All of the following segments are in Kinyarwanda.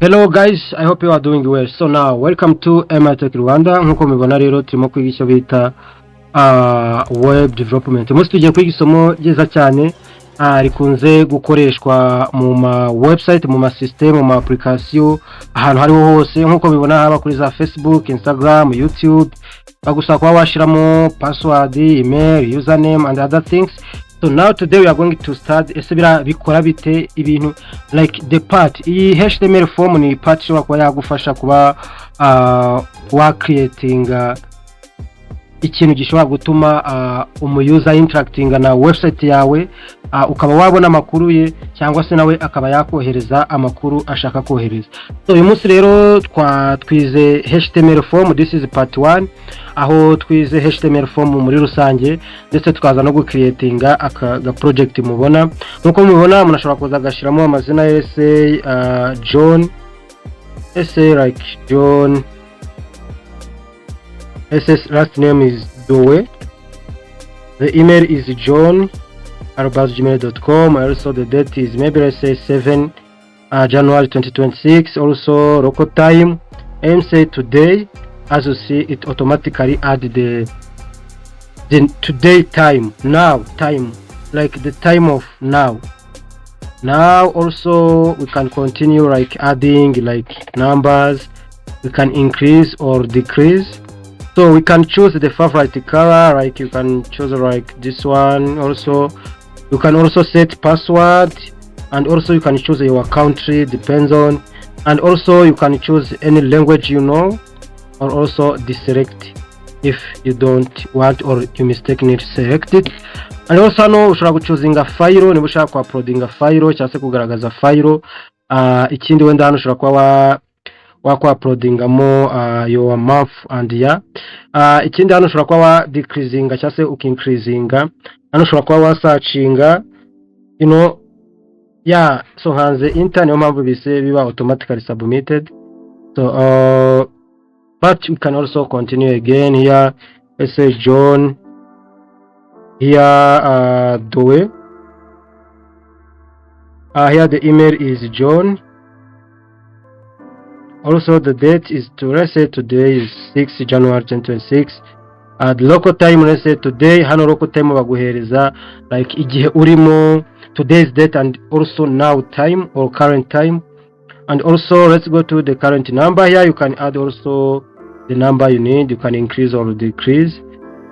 Hello guys, I hope you are doing well. So now, welcome to MITECH Rwanda. Nkuko mubibona rero turimo kwiga icyo bita web development. Umunsi tugiye kwiga isomo ryiza cyane rikunze gukoreshwa mu ma website, mu ma system, mu ma application, ahantu hariho hose. Nkuko mubibona haba kuri za Facebook, Instagram, YouTube, bagusaba kuba washiramo password, email, username and other things. So now today we are going to start esebira bikora bite ibintu like the part iyi HTML form ni part ishobora kuba yagufasha kuba wa creating ikintu gishobora gutuma user interacting na website yawe, ukaba wabona amakuru ye cyangwa se nawe akaba yakohereza amakuru ashaka kohereza. So uyu munsi rero twize HTML form. This is part 1 aho twize HTML form muri rusange ndetse tukaza no creating aka project mubona. Nkuko mubona munashobora kuza gashiramo amazina yese John, like John, last name is Yawe, the email is john@gmail.com. Also the date is maybe let's say 7 January 2026. Also local time, and say today. As you see, it automatically add the today time, now time, like the time of now. Now also we can continue like adding like numbers. We can increase or decrease. So we can choose the favorite color, like you can choose like this one. Also you can also set password, and also you can choose your country, depends on, and also you can choose any language you know, or also deselect if you don't want or you mistakenly select it. And also no ushobora guchoosing file niba ushaka uploading file cyangwa se kugaragaza file. Ikindi wenda hano ushobora kuba wako uploadingamo your month and year. Ikindi hano ushobora kuba decreasing cyangwa se increasing. Hano ushobora kuba searching, you know, yeah. So hanze enter niyo mpamvu bise biba automatically submitted. So but we can also continue again here. Let's say John, here Yawe, here the email is John. Also the date is let's say today is 6 January 2026. The local time, let's say today hano local time baguhereza like igihe urimo, today's date, and also now time or current time. And also let's go to the current number. Here you can add also the number you need. You can increase or decrease.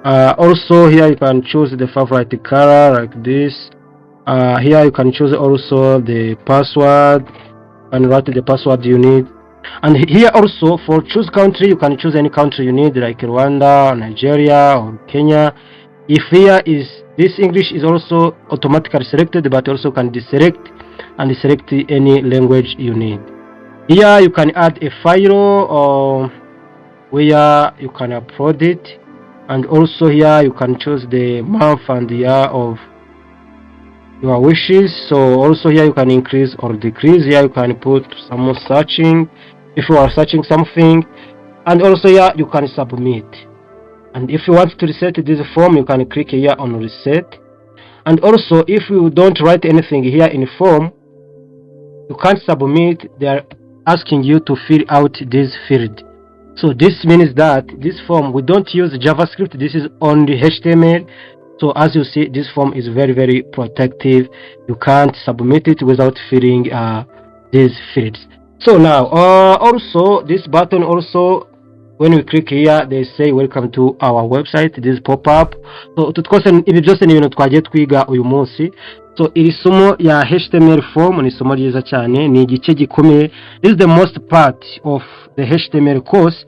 Also here you can choose the favorite color like this. Here you can choose also the password and write the password you need. And here also for choose country, you can choose any country you need, like Rwanda, Nigeria, or Kenya. If here is this English is also automatically selected, but also can deselect and select any language you need. Here you can add a file or where you can upload it, and also here you can choose the month and the year of your wishes. So also here you can increase or decrease. Here you can put some searching if you are searching something, and also here you can submit. And if you want to reset this form, you can click here on reset. And also if you don't write anything here in form, you can't submit. They are asking you to fill out this field. So this means that this form, we don't use JavaScript. This is only HTML. So as you see, this form is very, very protective. You can't submit it without filling these fields. So now also this button, also when we click here, they say welcome to our website. This pop up. So tutkose ibi byose ni ibintu twagiye twiga uyu munsi. So iri somo ya HTML form ni somo ryiza cyane, ni igice gikomeye. This is the most part of the HTML course.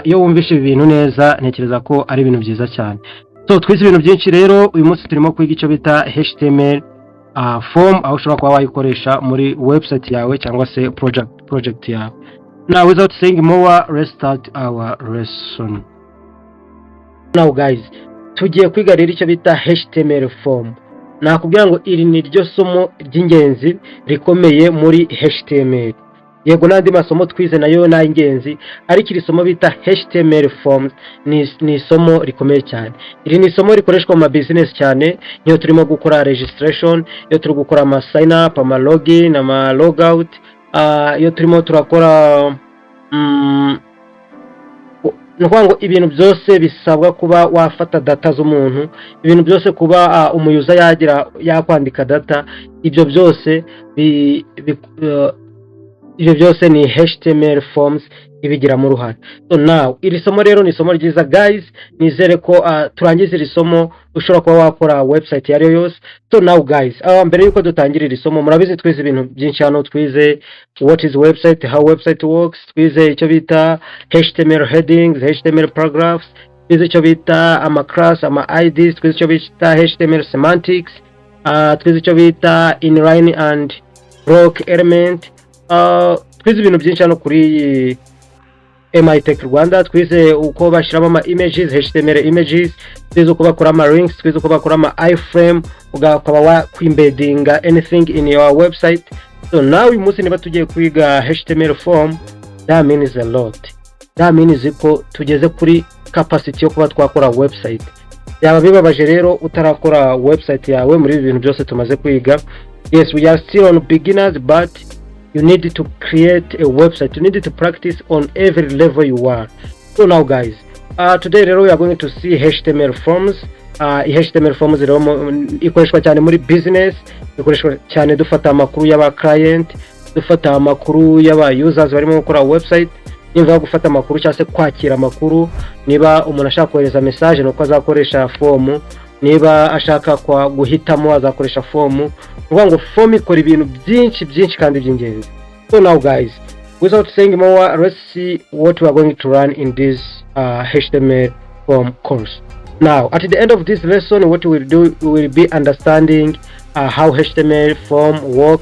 Iyo wumvishe ibintu neza ntekereza ko ari ibintu byiza cyane. So twize ibintu byinshi rero uyu munsi turimo kwiga icyo bita HTML form, aho ushobora kuba wayikoresha muri website yawe cyangwa se project yawe. Now without saying more, let's start our lesson. Now guys, tugiye kwiga rero icyo bita HTML form. Nakubwira ngo iri ni ryo somo ry'ingenzi rikomeye muri HTML. Yego nandi masomo twize nayo na ingenzi, ariko iri somo bita HTML forms ni somo rikomeye cyane. Iri ni somo rikoreshwa mu business cyane, niyo turimo gukora registration, iyo turi gukora ama sign up, ama login, ama logout, iyo turimo turakora nukuvuga ngo ibintu byose bisabwa kuba wafata data z'umuntu, ibintu byose kuba umuyuza yakwandika data, ibyo byose ni HTML forms ibigiramo uruhare. So now iri somo rero ni isomo ryiza guys, nizere ko turangiza iri somo ushobora kuba wakora website yari yose. So now guys, mbere yuko dutangira iri somo, murabizi twize ibintu byinshi hano. Twize what is website, how website works, twize icyo bita HTML headings, HTML paragraphs, twize icyo bita ama class, ama IDs, twize icyo bita HTML semantics, twize icyo bita inline and block element, twize ibintu byinshi hano kuri MITECH Rwanda. Twize uko bashyiramo ama images, HTML images, twize uko bakora ama links, twize uko bakora ama iframe, ukaba wakwimbedinga anything in your website. So now uyu munsi niba tugiye kwiga HTML form, that means a lot. That means ko tugeze kuri capacity yo kuba twakora website. Yaba bibabaje rero utarakora website yawe muri ibintu byose tumaze kwiga. Yes, we are still on beginners, but you need to create a website. You need to practice on every level you are. So now guys, today we are going to see HTML forms. HTML forms ikoreshwa cyane muri business, ikoreshwa cyane dufata amakuru y'aba client, dufata amakuru y'aba users barimo gukora website, niba gufata amakuru cyangwa se kwakira amakuru. Niba umuntu ashaka kohereza message nuko azakoresha form, niba ashaka kwa guhitamo azakoresha form. Uvuga ngo form ikora ibintu byinshi kandi by'ingenzi. So now guys, without saying more, let's see what we are going to learn in this HTML form course. Now at the end of this lesson, what we will do, we will be understanding how HTML form work,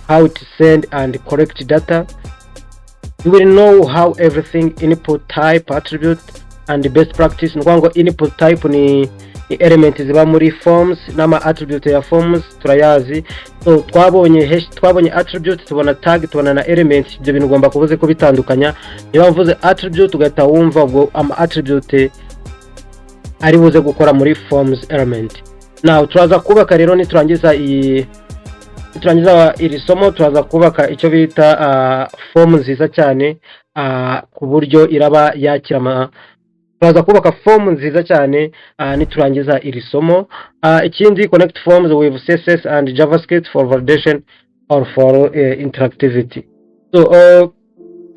how to send and correct data. You will know how everything input type, attribute and the best practice. Ngo input type ni element ziba muri forms, nama attribute ya forms turayazi. So twabonye attribute, tubona tag, tubona na element. Ibyo bintu ugomba kuvuze ko bitandukanya. Niba mvuze attribute ugahita wumva ubwo ama attribute ari buze gukora muri forms element. Now turaza kubaka rero niturangiza iri somo, turaza kubaka icyo bita form nziza cyane ku buryo iraba yakira turaza kubaka form nziza cyane niturangiza iri somo. Ikindi, connect forms with CSS and JavaScript for validation or for interactivity. So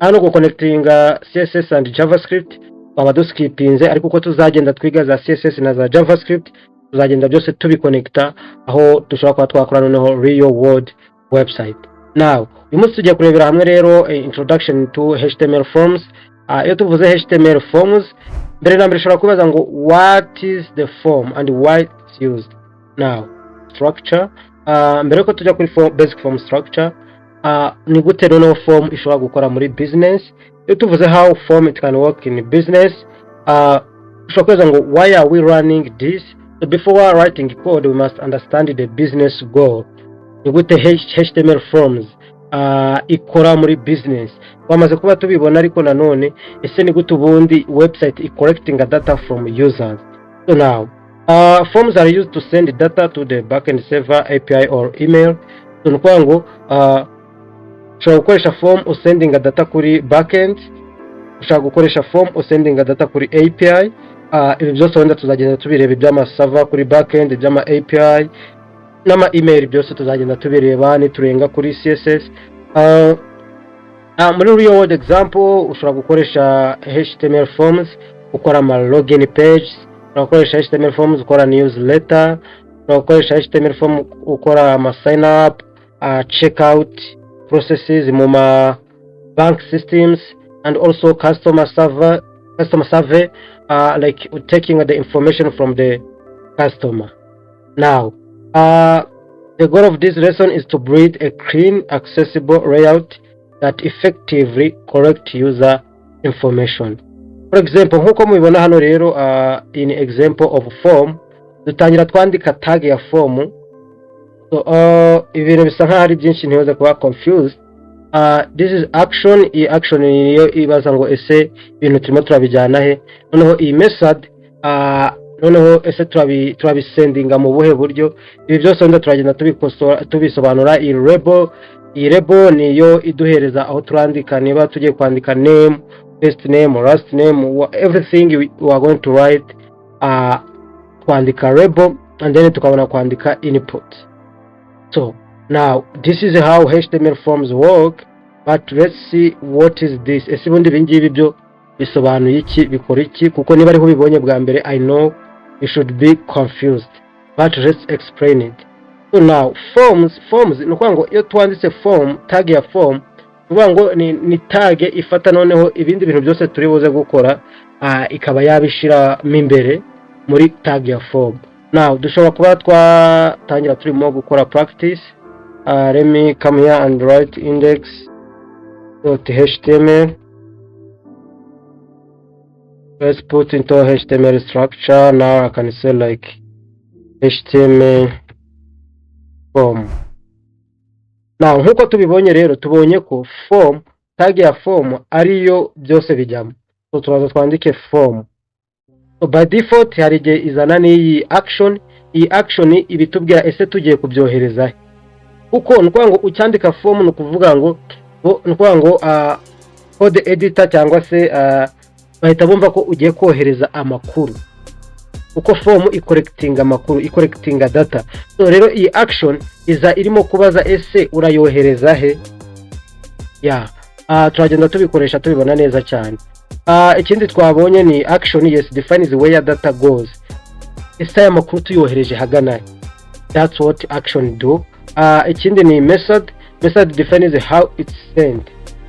hano go connecting CSS and JavaScript baba duskipinze, ariko uko tuzagenda twiga za CSS na za JavaScript tuzagenda byose tubiconnecta aho dushobora kuba twakora noneho real world website. Now uyu munsi tugiye kurebera hamwe rero introduction to HTML forms. Iyo tuvuze HTML forms, mbere na mbere ushobora kubaza ngo what is the form and why it's used. Now structure, mbere ko tujya kuri basic form structure, ni gute noneho form ishobora gukora muri business. Iyo tuvuze how form it can work in business, ushobora kubaza ngo why are we running this. So before writing code, we must understand the business goal. Ni gute HTML forms ikora muri business. Wamaze kuba tubibona, ariko nanone ese ni gute ubundi website collecting data from users. So now forms are used to send data to the backend server, API or email. So nukuvuga ngo ushobora gukoresha form usending data kuri backend, ushobora gukoresha form usending data kuri API. Ibi byose wenda tuzagenda tubireba, iby'ama server kuri backend, iby'ama API n'ama email byose tuzagenda tubireba niturenga kuri CSS. Muri real world example ushobora gukoresha HTML forms ukora ama login page, ushobora gukoresha HTML forms ukora newsletter, ushobora gukoresha HTML form ukora ama sign up, checkout processes mu ma bank systems, and also customer survey, like taking the information from the customer. Now the goal of this lesson is to build a clean, accessible layout that effectively collects user information. For example, nkuko mubibona hano rero, in example of form, dutangira twandika tag ya form. So ibintu bisa nkaho ari byinshi ntihoze kuba confused. This is action. I action niyo ibaza ngo ese ibintu turimo turabijyana he, noneho iyi method noneho ese turabisendinga mu buhe buryo. Ibi byose wenda turagenda tubisobanura. I label iyi label niyo iduhereza aho turandika niba tugiye kwandika name, first name or last name, everything we are going to write kwandika label, and then tukabona kwandika input. So now this is how HTML forms work, but let's see what is this. Ese bundi bingibi byo bisobanuye iki, bikora iki? Kuko niba ariho bibonye bwa mbere, I know you should be confused, but let's explain it. So now forms nukuvuga ngo iyo twanditse form, tag ya form, nukuvuga ngo ni tag ifata noneho ibindi bintu byose turi buze gukora ikaba yabishira imbere muri tag ya form. Now dushobora kuba twatangira turimo gukora practice. Let me come here and write index.html. Let's put into HTML structure. Now I can say like HTML form. Now nkuko tubibonye rero, tubonye ko form, tag ya form ariyo byose bijyamo. So turaza twandike form. So by default hari igihe izana n'iyi action. Iyi action ibitubwira ese tugiye kubyohereza kuko nukuvuga ngo ucyandika form nukuvuga ngo code editor cyangwa se bahita bumva ko ugiye kohereza amakuru, uko form i-collecting amakuru, i-collecting data. So rero iyi action iza irimo kubaza ese urayohereza he. Turagenda tubikoresha tubibona neza cyane. Ikindi twabonye ni action yes defines where data goes. Ese aya makuru tuyohereje hagana. That's what action do. Ikindi ni method defines how it's sent.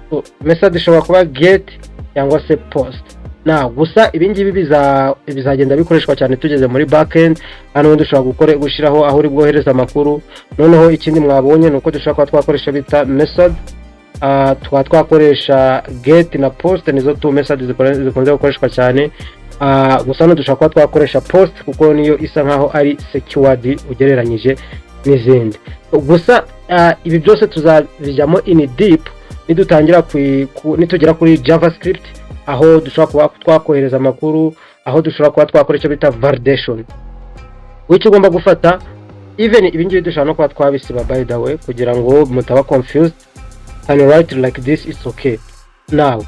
So method ishobora kuba get cyangwa se post. Now gusa ibingibi bizagenda bikoreshwa cyane tugeze muri backend, hano dushobora gushiraho aho uri bwohereza amakuru. Noneho ikindi mwabonye nuko dushobora kuba twakoresha bita method, twakoresha get na post, nizo two methods zikunze gukoreshwa cyane. Gusa no dushobora kuba twakoresha post kuko niyo isa nkaho ari secured ugereranyije n'izindi. Gusa ibi byose tuzabijyamo in deep nidutangira nitugera kuri JavaScript, aho dushobora kuba twakohereza amakuru, aho dushobora kuba twakoresha bita validation. Which ugomba gufata even ibingibi dushobora no kuba twabisiba by the way kugira ngo mutaba confused. Can you write like this? It's okay. Now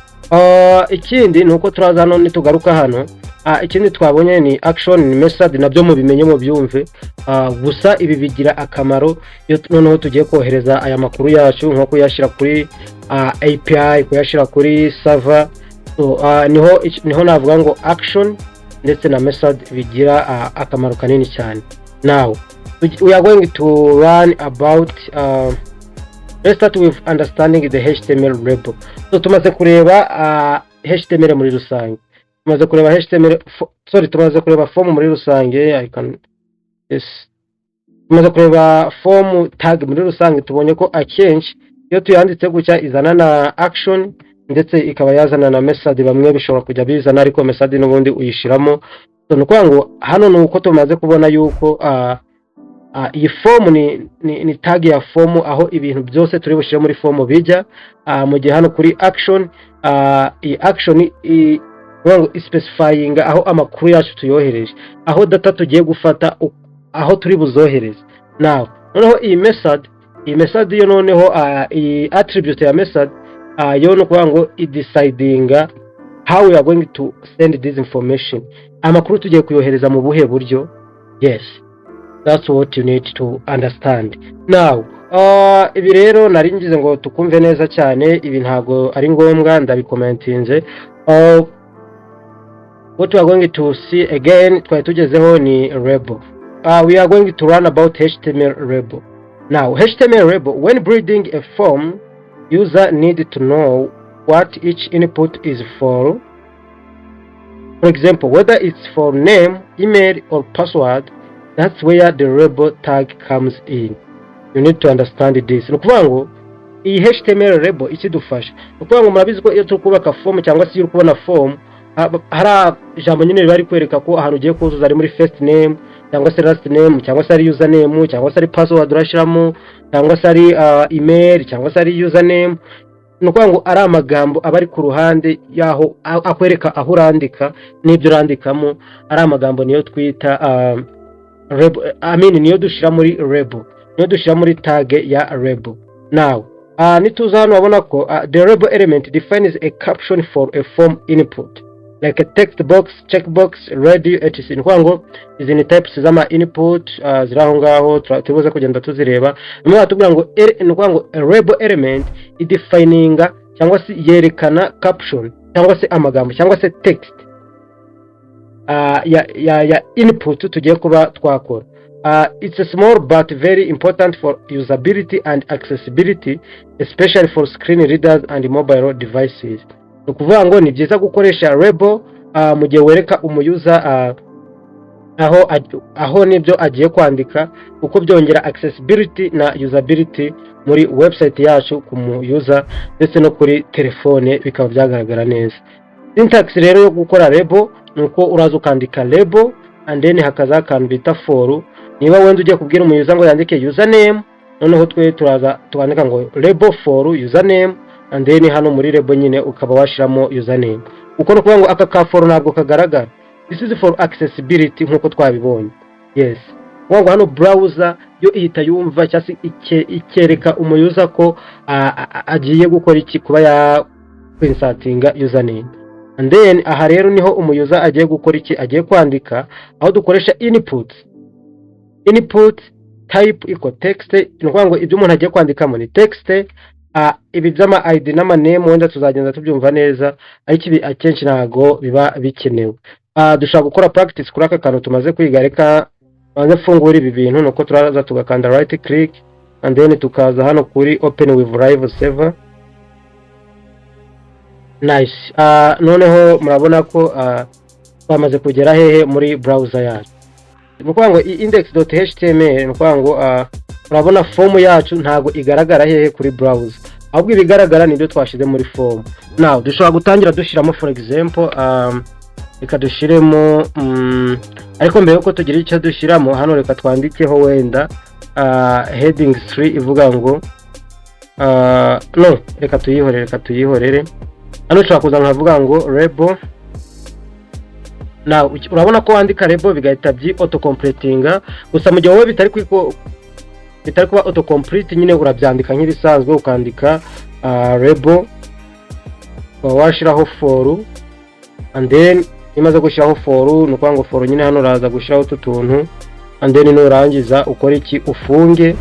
ikindi nuko turaza hano nitugaruka hano, ikindi twabonye ni action, ni method, nabyo mu bimenye mu byumve. Gusa ibi bigira akamaro iyo noneho tugiye kohereza aya makuru yacu, nko kuyashira kuri API, kuyashira kuri server. So niho navuga ngo action ndetse na method bigira akamaro kanini cyane. Now we are going to learn about let's start with understanding the HTML label. So tumaze kureba HTML muri rusange, tumaze kureba tumaze kureba form muri rusange. Tumaze kureba form tag muri rusange. Tubonye ko akenshi iyo tuyanditse gutya izana na action ndetse ikaba yazana na method. Bamwe bishobora kujya bizana ariko method n'ubundi uyishiramo. So nukuvuga ngo hano nuko tumaze kubona yuko iyi form ni tag ya form, aho ibintu byose turi bushire muri form bijya. Mu gihe hano kuri action, iyi action specifying aho amakuru yacu tuyohereje, aho data tugiye gufata, aho turi buzohereze. Now noneho iyi method yo noneho iyi attribute ya method yo no kuvuga ngo deciding how we are going to send this information. Amakuru tugiye kuyohereza mu buhe buryo. Yes, that's what you need to understand. Now ibi rero nari ngize ngo tukumve neza cyane, ibi ntago ari ngombwa ndabikomentinze. What we are going to see again, twari tugezeho ni label. We are going to learn about HTML label. Now HTML label, when building a form, user need to know what each input is for. For example, whether it's for name, email or password, that's where the label tag comes in. You need to understand this. Nukuvuga ngo iyi HTML label ikidufasha, nukuvuga ngo murabizi ko iyo tukubaka form cyangwa se iyo kubona form, hari ijambo nyine bari kwereka ko ahantu ugiye kuzuza ari muri first name cyangwa se last name cyangwa se ari username cyangwa se ari password urashiramo cyangwa se ari email cyangwa se ari username. Nukuvuga ngo ari amagambo abari ku ruhande yaho akwereka aho urandika n'ibyo urandikamo, ari amagambo niyo twita label. Niyo dushira muri label, niyo dushira muri tag ya label. Now nituza hano wabona ko the label element defines a caption for a form input like a text box, checkbox, radio, etc. Ni ngo izi ni types z'ama input ziraho ngaho tubuze kugenda tuzireba. Nimwe batubwira ngo ni ngo a label element idefininga cyangwa se yerekana caption cyangwa se amagambo cyangwa se text ya input tugiye kuba twakora. It's a small but very important for usability and accessibility, especially for screen readers and mobile devices. Ukuvuga ngo ni byiza gukoresha label mu gihe wereka umuyuza aho nibyo agiye kwandika, uko byongera accessibility na usability muri website yacu ku muyuza ndetse no kuri telefone bikaba byagaragara neza. Syntax rero yo gukora label nuko uraza ukandika label and then hakaza akantu bita for. Niba wenda ugiye kubwira umuyuza ngo yandike username, noneho twe turaza tukandika ngo label for username and then hano muri label nyine ukaba washiramo username. Uko no kuvuga ngo aka ka for ntabwo kagaragara. This is for accessibility nkuko twabibonye. Yes. Ngo hano browser yo ihita yumva cyase ikereka umuyuza ko agiye gukora iki, kuba ya insertinga username. And then aha rero niho umuyuza agiye gukora iki, agiye kwandika, aho dukoresha input type iko text. Ni ngo ibyo umuntu agiye kwandikamo ni text. Ibi by'ama ID n'ama name wenda tuzagenda tubyumva neza, ariko ibi akenshi ntago biba bikenewe. Dushaka gukora practice kuri aka kantu tumaze kwiga. Reka banze fungura ibi bintu, nuko turaza tugakanda right click and then tukaza hano kuri open with live server. Nice. Noneho murabona ko bamaze kugera hehe muri browser yacu. Nuko ngo index.html nuko ngo murabona form yacu ntago igaragara hehe kuri browser, ahubwo ibigaragara nibyo twashize muri form. Now dushobora gutangira dushiramo for example reka dushiremo ariko mbere yuko tugira icyo dushiramo hano reka twandikeho wenda heading 3 ivuga ngo no reka tuyihorere hano ushaka kuza nkavuga ngo label. Now urabona ko wandika label bigahita byi auto completinga, gusa mu gihe wowe bitari kuba auto complete nyine urabyandika nk'ibisanzwe ukandika label washiraho for and then imaze gushiraho for nuko ngo for nyine hano uraza gushiraho tutuntu and then nurangiza ukora iki, ufunge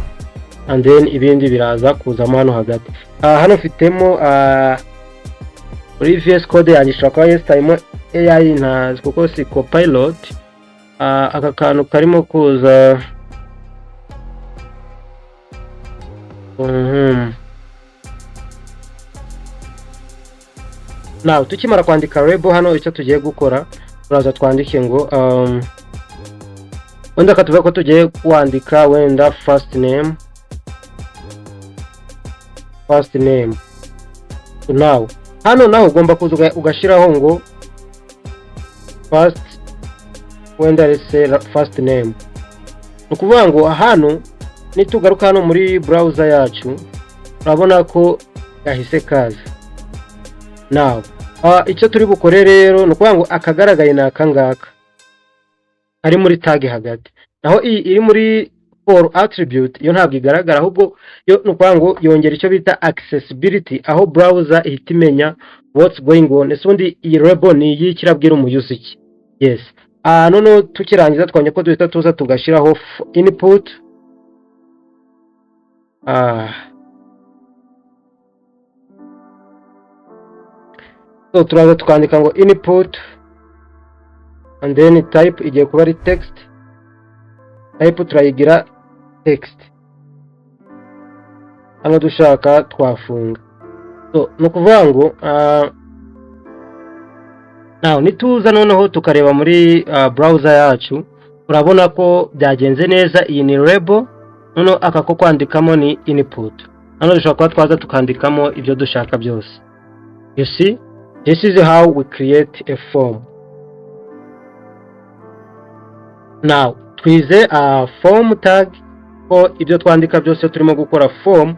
and then ibindi biraza kuza hano hagati. Hano fitemo previous code yanjye shaka yesitayimo AI nta kuko si copilot. Aka kantu karimo kuza Now tukimara kwandika label hano icyo tugiye gukora turaza twandike ngo wenda katuvuga ko tugiye kwandika wenda first name. Now hano naho ugomba kuza ugashiraho ngo wenda first name. Ukuvuga ngo hano nitugaruka hano muri browser yacu urabona ko yahise kaza. Now icyo turi bukore rero nukuvuga ngo akagaragaye nakangaka ari muri tag hagati, naho iri muri for attribute yo ntabwo igaragara, ahubwo yo nukuvuga ngo yongera icyo bita accessibility, aho browser ihita imenya what's going on. Esundi iyi label ni iyi kirabwira umuyuzi iki. Yes. None tukirangiza twanye ko duhita tuza tugashiraho input. So turaza tukandika ngo input and then type igiye kuba ari text. Type turayigira text. Hano dushaka twafunga. So nukuvuga ngo now nituza noneho tukareba muri browser yacu urabona ko byagenze neza. Iyi ni label, noneho akako kwandikamo ni input. Hano dushaka kuba twaza tukandikamo ibyo dushaka byose. You see, this is how we create a form. Now twize form tag ko ibyo twandika byose turimo gukora form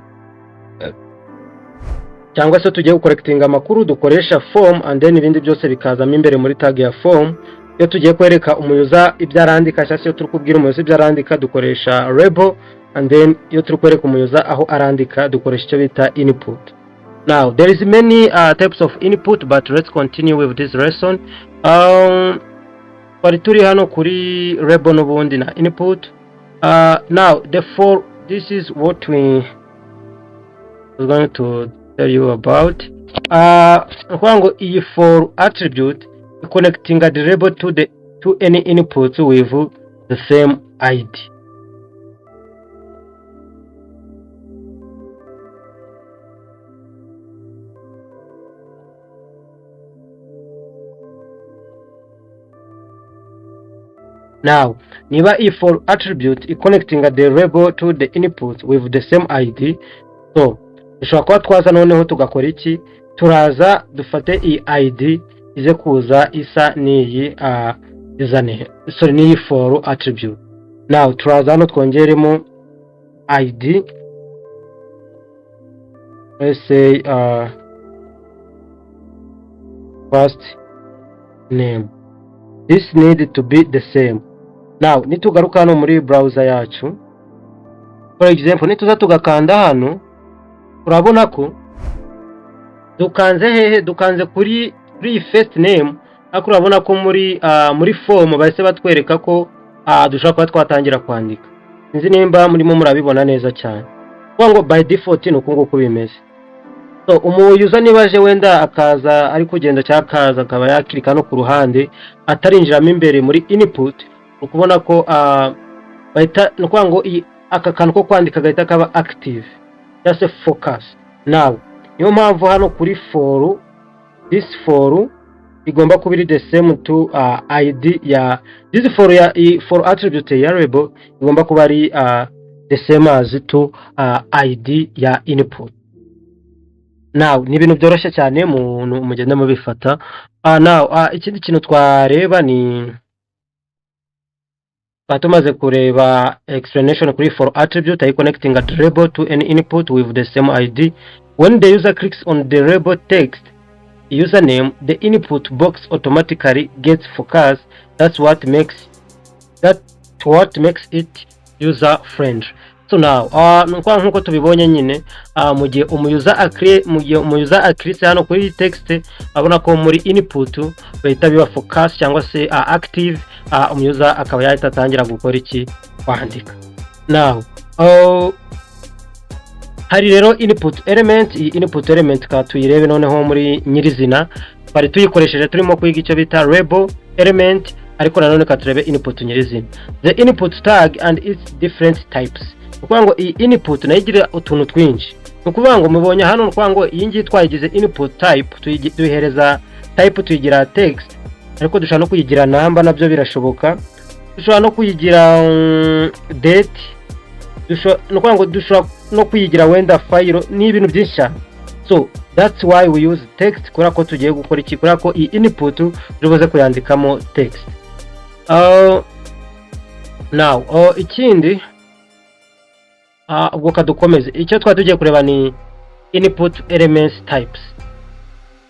cyangwa se tugiye gukorectinga amakuru dukoresha form and then ibindi byose bikazamo imbere muri tag ya form. Iyo tugiye kwereka umuyuza ibyo arandika cyangwa se turi kubwira umuyuza ibyo arandika dukoresha label and then iyo turi kwereka umuyoza aho arandika dukoresha icyo bita input. Now there is many types of input, but let's continue with this lesson. Twari turi hano kuri label n'ubundi na input. Now this is what we are going to tell you about. Nkwango iyi for attribute connecting the label to any input with the same ID. Now, niba if for attribute connecting the label to the input with the same ID, so dushobora kuba twaza noneho tugakora iki, turaza dufate iyi ID ize kuza isa n'iyi izane, sorry, n'iyi for attribute. Now turaza hano twongeremo ID, let's say first name. This need to be the same. Now nitugaruka hano muri browser yacu, for example nituza tugakanda hano, urabona ko dukanze hehe, dukanze kuri first name, ariko urabona ko muri form bahise batwereka ko dushaka kuba twatangira kwandika. Sinzi nimba murimo murabibona neza cyane. Ngo by default nuko nguko bimeze. So user nibaje wenda akaza ari kugenda cyakaza akaba yakirika no ku ruhande atarinjiramo imbere muri input, ukubona ko bahita ngo aka kantu ko kwandika gahita kaba active, just focus. Now niyo mpamvu hano kuri for, this for igomba kuba iri the same to ID ya this for attribute ya label igomba kuba ari the same as to ID ya input. Now ni ibintu byoroshye cyane mugenda mubifata. Now ikindi kintu twareba ni tumaze kureba explanation kuri for attribute connecting a label to any input with the same ID. When the user clicks on the label text username, the input box automatically gets focused. That's what makes it user friendly. So now nkuko tubibonye nyine mu gihe umuuser access hano kuri text abona ko muri input bahita biba focus cyangwa se active, umuuser akaba yahita atangira gukora iki, kwandika. Now hari rero input element ka tuyirebe noneho muri nyirizina, bari tuyikoresheje turimo kwiga icyo bita label element, ariko nanone ka turebe input nyirizina. The input tag and its different types. Ngo iyi input nayigira utuntu twinshi. Ukuvuga ngo mubonye hano ngo iyi ngiyi twayigize input type, tuyihereza type tuyigira text, ariko dushaka no kuyigira number, nabyo birashoboka. Dushaka no kuyigira date, dushaka no kuyigira wenda file, ni ibintu byinshi. So that's why we use text, kora ko tugiye gukora iki, kora ko iyi input tubuze kuyandikamo text. Now ikindi ubwo kadukomeze, icyo twatugiye kureba ni input elements types.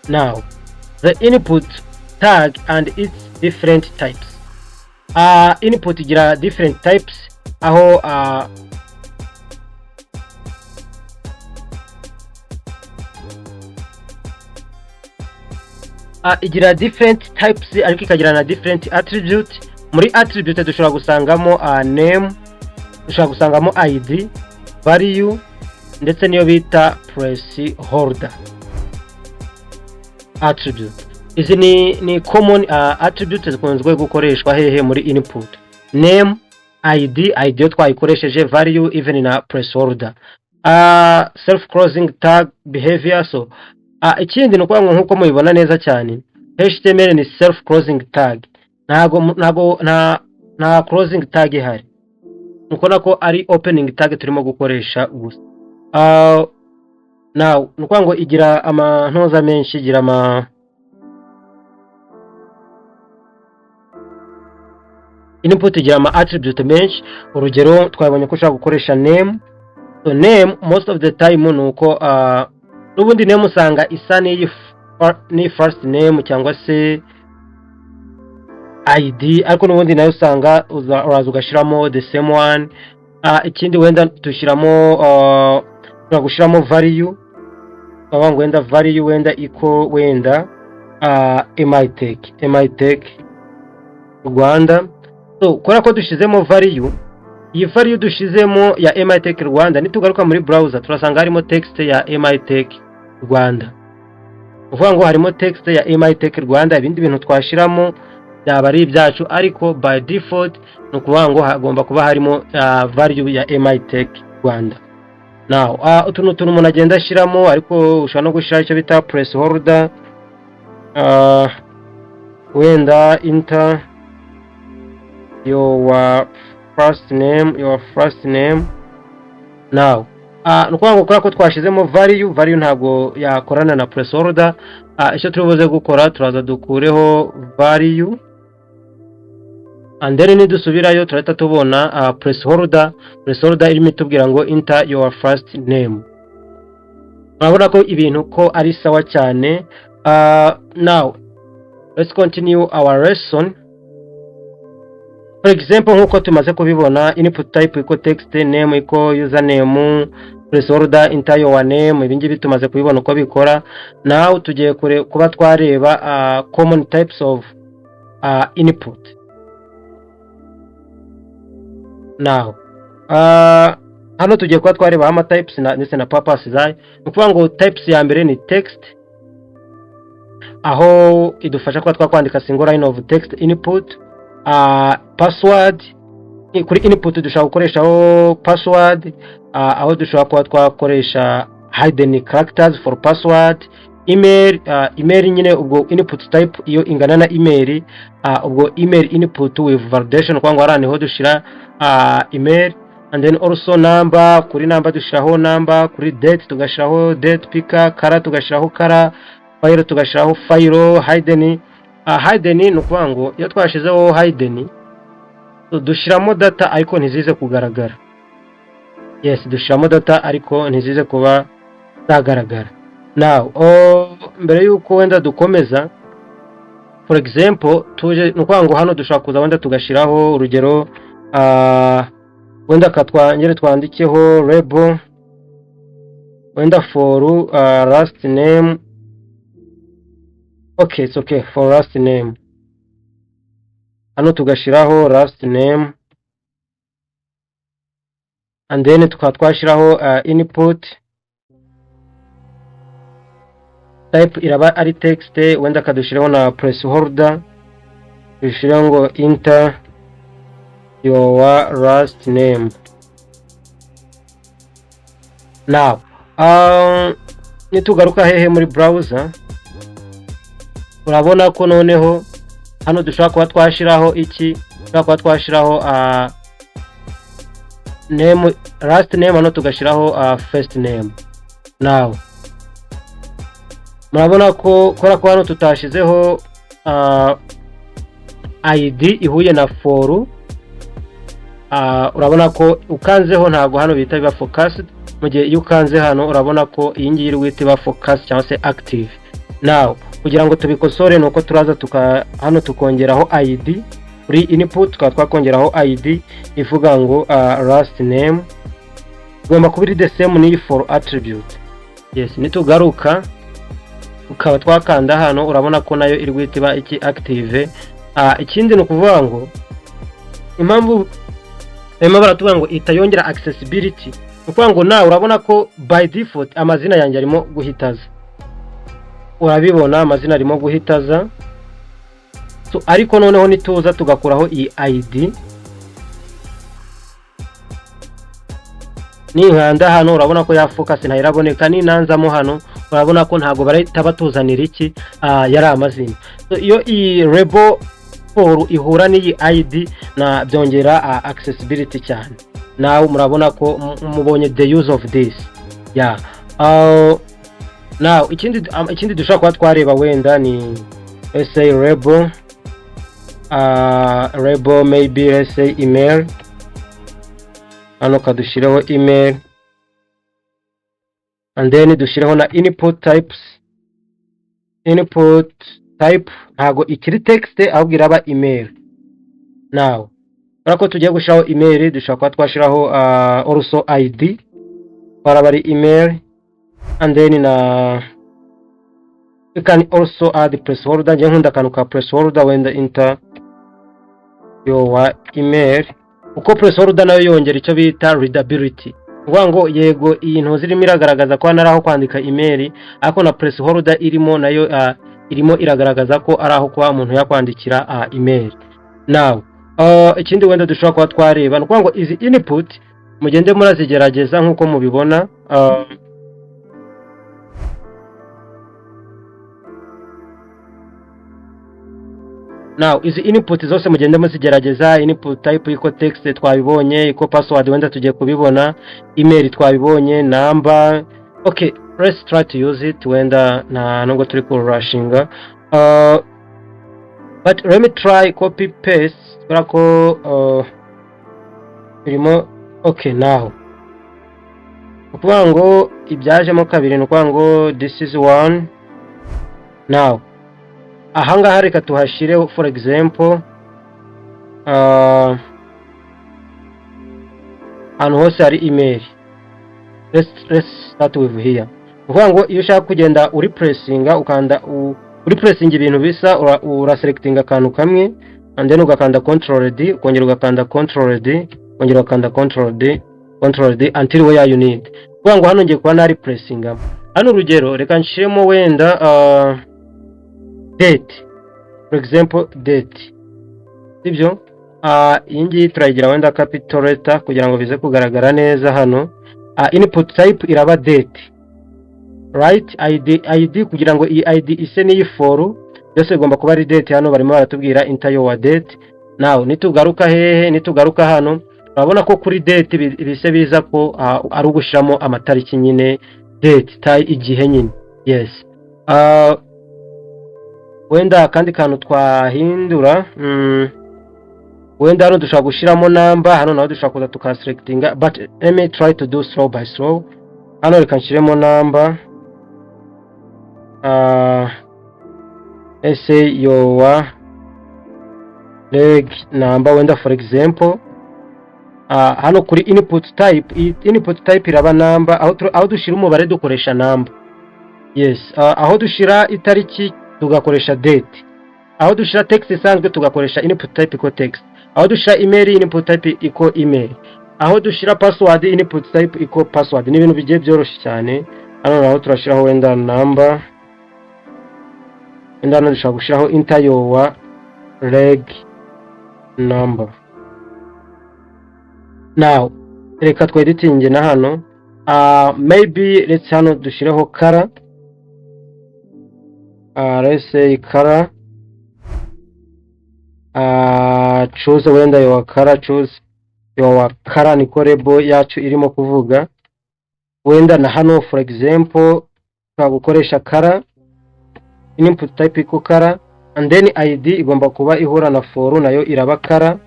Now the input tag and its different types. Input igira different types, aho igira different types ariko ikagira na different attribute. Muri attribute dushobora gusangamo name, dushobora gusangamo ID, value, ndetse niyo bita placeholder attribute. Izi ni common attributes zikunzwe gukoreshwa hehe muri input. Name, ID yo twayikoresheje, value, even na placeholder. Self closing tag, behavior. So ikindi nuko nkuko mubibona neza cyane, HTML ni self closing tag, nta closing tag ihari. Nukona ko ari opening tag turimo gukoresha gusa. Now nuko ngo igira amantoza menshi, igira input igira attribute menshi. Urugero twabonye ko ushaka gukoresha name. So name most of the time nuko n'ubundi name usanga isa ni first name cyangwa se ID, ariko n'ubundi nayo usanga uraza ugashiramo the same one. ikindi wenda dushyiramo turagushiramo value baba ngo wenda value wenda iko wenda MITECH Rwanda. So kora ko dushizemo value, iyi value dushizemo ya MITECH Rwanda nitugaruka muri browser turasanga harimo text ya MITECH Rwanda. Uvuga ngo harimo text ya MITECH Rwanda, ibindi bintu twashiramo byaba ari ibyacu, ariko by default nukuvuga ngo hagomba kuba harimo value ya MITECH Rwanda. Now utuntu umuntu agenda ashiramo, ariko ushobora no gushira icyo bita placeholder wenda enter your first name. Now nukuvuga ngo ko twashizemo value ntabwo yakorana na placeholder. Icyo turubuze gukora turaza dukureho value, and then nidusubirayo turahita tubona placeholder irimo itubwira ngo enter your first name. Urabona ko ibintu ko ari sawa cyane. Now let's continue our lesson. For example, nkuko tumaze kubibona, input type iko text, name iko username, placeholder enter your name, ibingibi tumaze kubibona uko bikora. Now tugiye kuba twareba common types of input. Now hano tugiye kuba twareba ama types ndetse na purpose zayo. Nukuvuga ngo types ya mbere ni text, aho idufasha kuba twakwandika single line of text input. Password, kuri input dushaka gukoreshaho password, aho dushaka kuba twakoresha hidden characters for password. Email nyine ubwo input type iyo ingana na email, ubwo email input with validation kwa ngo arane ho dushira email. And then also number, kuri number dushiraho number, kuri date tugashiraho date, picker color tugashiraho color, file tugashiraho file. Hidden nukuvuga ngo iyo twashizeho hidden dushiramo data ariko ntizize kugaragara. Yes, dushiramo data ariko ntizize kuba zagaragara. Now mbere yuko wenda dukomeza, for example tuje nukuvuga ngo hano dushaka kuza wenda tugashiraho urugero wenda katwangere twandikeho label wenda for last name. Okay, it's okay for last name. Hano tugashiraho last name, and then twashiraho input type iraba ari text, wenda kadushiraho na placeholder dushiraho ngo enter your last name. Now nitugaruka hehe muri browser urabona ko noneho hano dushaka kuba twashiraho iki, dushaka kuba twashiraho name, last name, hano tugashiraho first name. Now murabona ko kora ko hano tutashizeho ID ihuye na for. Urabona ko ukanzeho ntago hano bita biba focused, mu gihe iyo ukanze hano urabona ko iyi ngiyi iri wita focus cyangwa se active. Now kugira ngo tubikosore nuko turaza hano tukongeraho ID kuri input, twakongeraho ID ivuga ngo last name igomba kuba iri the same ni for attribute. Yes, nitugaruka ukaba twakanda hano urabona ko nayo iri wita iki active. Ikindi nukuvuga ngo impamvu baratubwira ngo itayongera accessibility, nukuvuga ngo nawe urabona ko by default amazina yanjye arimo guhitaza. Urabibona amazina arimo guhitaza. So ariko noneho nituza tugakuraho iyi ID, ninkanda hano urabona ko ya focus ntayiraboneka. Ninanzamo hano urabona ko ntago barahita batuzanira iki yari amazina. So iyo iyi label for ihura n'iyi ID na byongera accessibility cyane. Now murabona ko mubonye the use of this. Yeah. Now ikindi dushaka kuba twareba wenda ni let's say label maybe let's say email. Hano kadushireho email, and then dushireho na input types. Input type ntago ikiri text ahubwo iraba email. Now urako tugiye gushiraho email dushaka twashiraho also ID barabari email and then you can also add placeholder. Je nkunda kanu ka placeholder wenda enter your email. Uko placeholder nayo yongera icyo bita readability. Kuvuga ngo yego iyi nto zirimo iragaragaza ko naraho kwandika email, ariko na placeholder irimo nayo irimo iragaragaza ko araho kwa umuntu yakwandikira email. Now ikindi wenda dushobora kuba twareba no kuvuga ngo izi input mugende murazigerageza nkuko mubibona. Now izi input zose mugende muzigerageza. Input type iko text twabibonye, iko password wenda tugiye kubibona, email twabibonye, number. Okay, let's try to use it wenda nubwo turi ku rushinga. But let me try copy paste barako irimo. Okay, now ukuvuga ngo ibyajemo kabiri no kuvuga ngo this is one. Now ahangaha reka tuhashire for example hano hose hari email. Let's start with here. Ukuvuga ngo iyo ushaka kugenda uri pressinga ukanda uri pressing ibintu bisa ura selecting akantu kamwe and then ugakanda control D, ukongera ugakanda control D, ukongera ugakanda control D until where you need. Ukuvuga ngo hano ngiye kuba nari pressinga. Hano urugero reka nshiremo wenda date, for example date, sibyo. Iyi ngiyi turayigira wenda capital letter kugira ngo bize kugaragara neza hano. Input type iraba date, right? ID kugira ngo iyi ID ise ni for byose igomba kuba ari date. Hano barimo baratubwira enter your date. Now nitugaruka hehe, nitugaruka hano urabona ko kuri date bise biza ko ari ugushiramo amatariki nyine, date igihe nyine. Yes. Wenda kandi kantu twahindura wenda hano dushaka gushiramo number. Hano naho dushaka kuza tukaselectinga, but let me try to do slow by slow. Hano reka nshiremo number. Let's say your leg number wenda for example. Hano kuri input type iraba number, aho dushira umubare dukoresha number. Yes. Aho dushira itariki tugakoresha date, aho dushira text isanzwe tugakoresha input type iko text, aho dushira email input type iko email, aho dushira password input type iko password. Ni ibintu bigiye byoroshye cyane. Hano naho turashiraho wenda number, wenda hano dushaka gushiraho enter your leg number. Now reka tweditinge na hano maybe let's hano dushireho color. Let's say color. Choose wenda your color, choose your color niko label yacu irimo kuvuga. Wenda na hano for example twagukoresha color, input type iko color and then ID igomba kuba ihura na for nayo iraba color.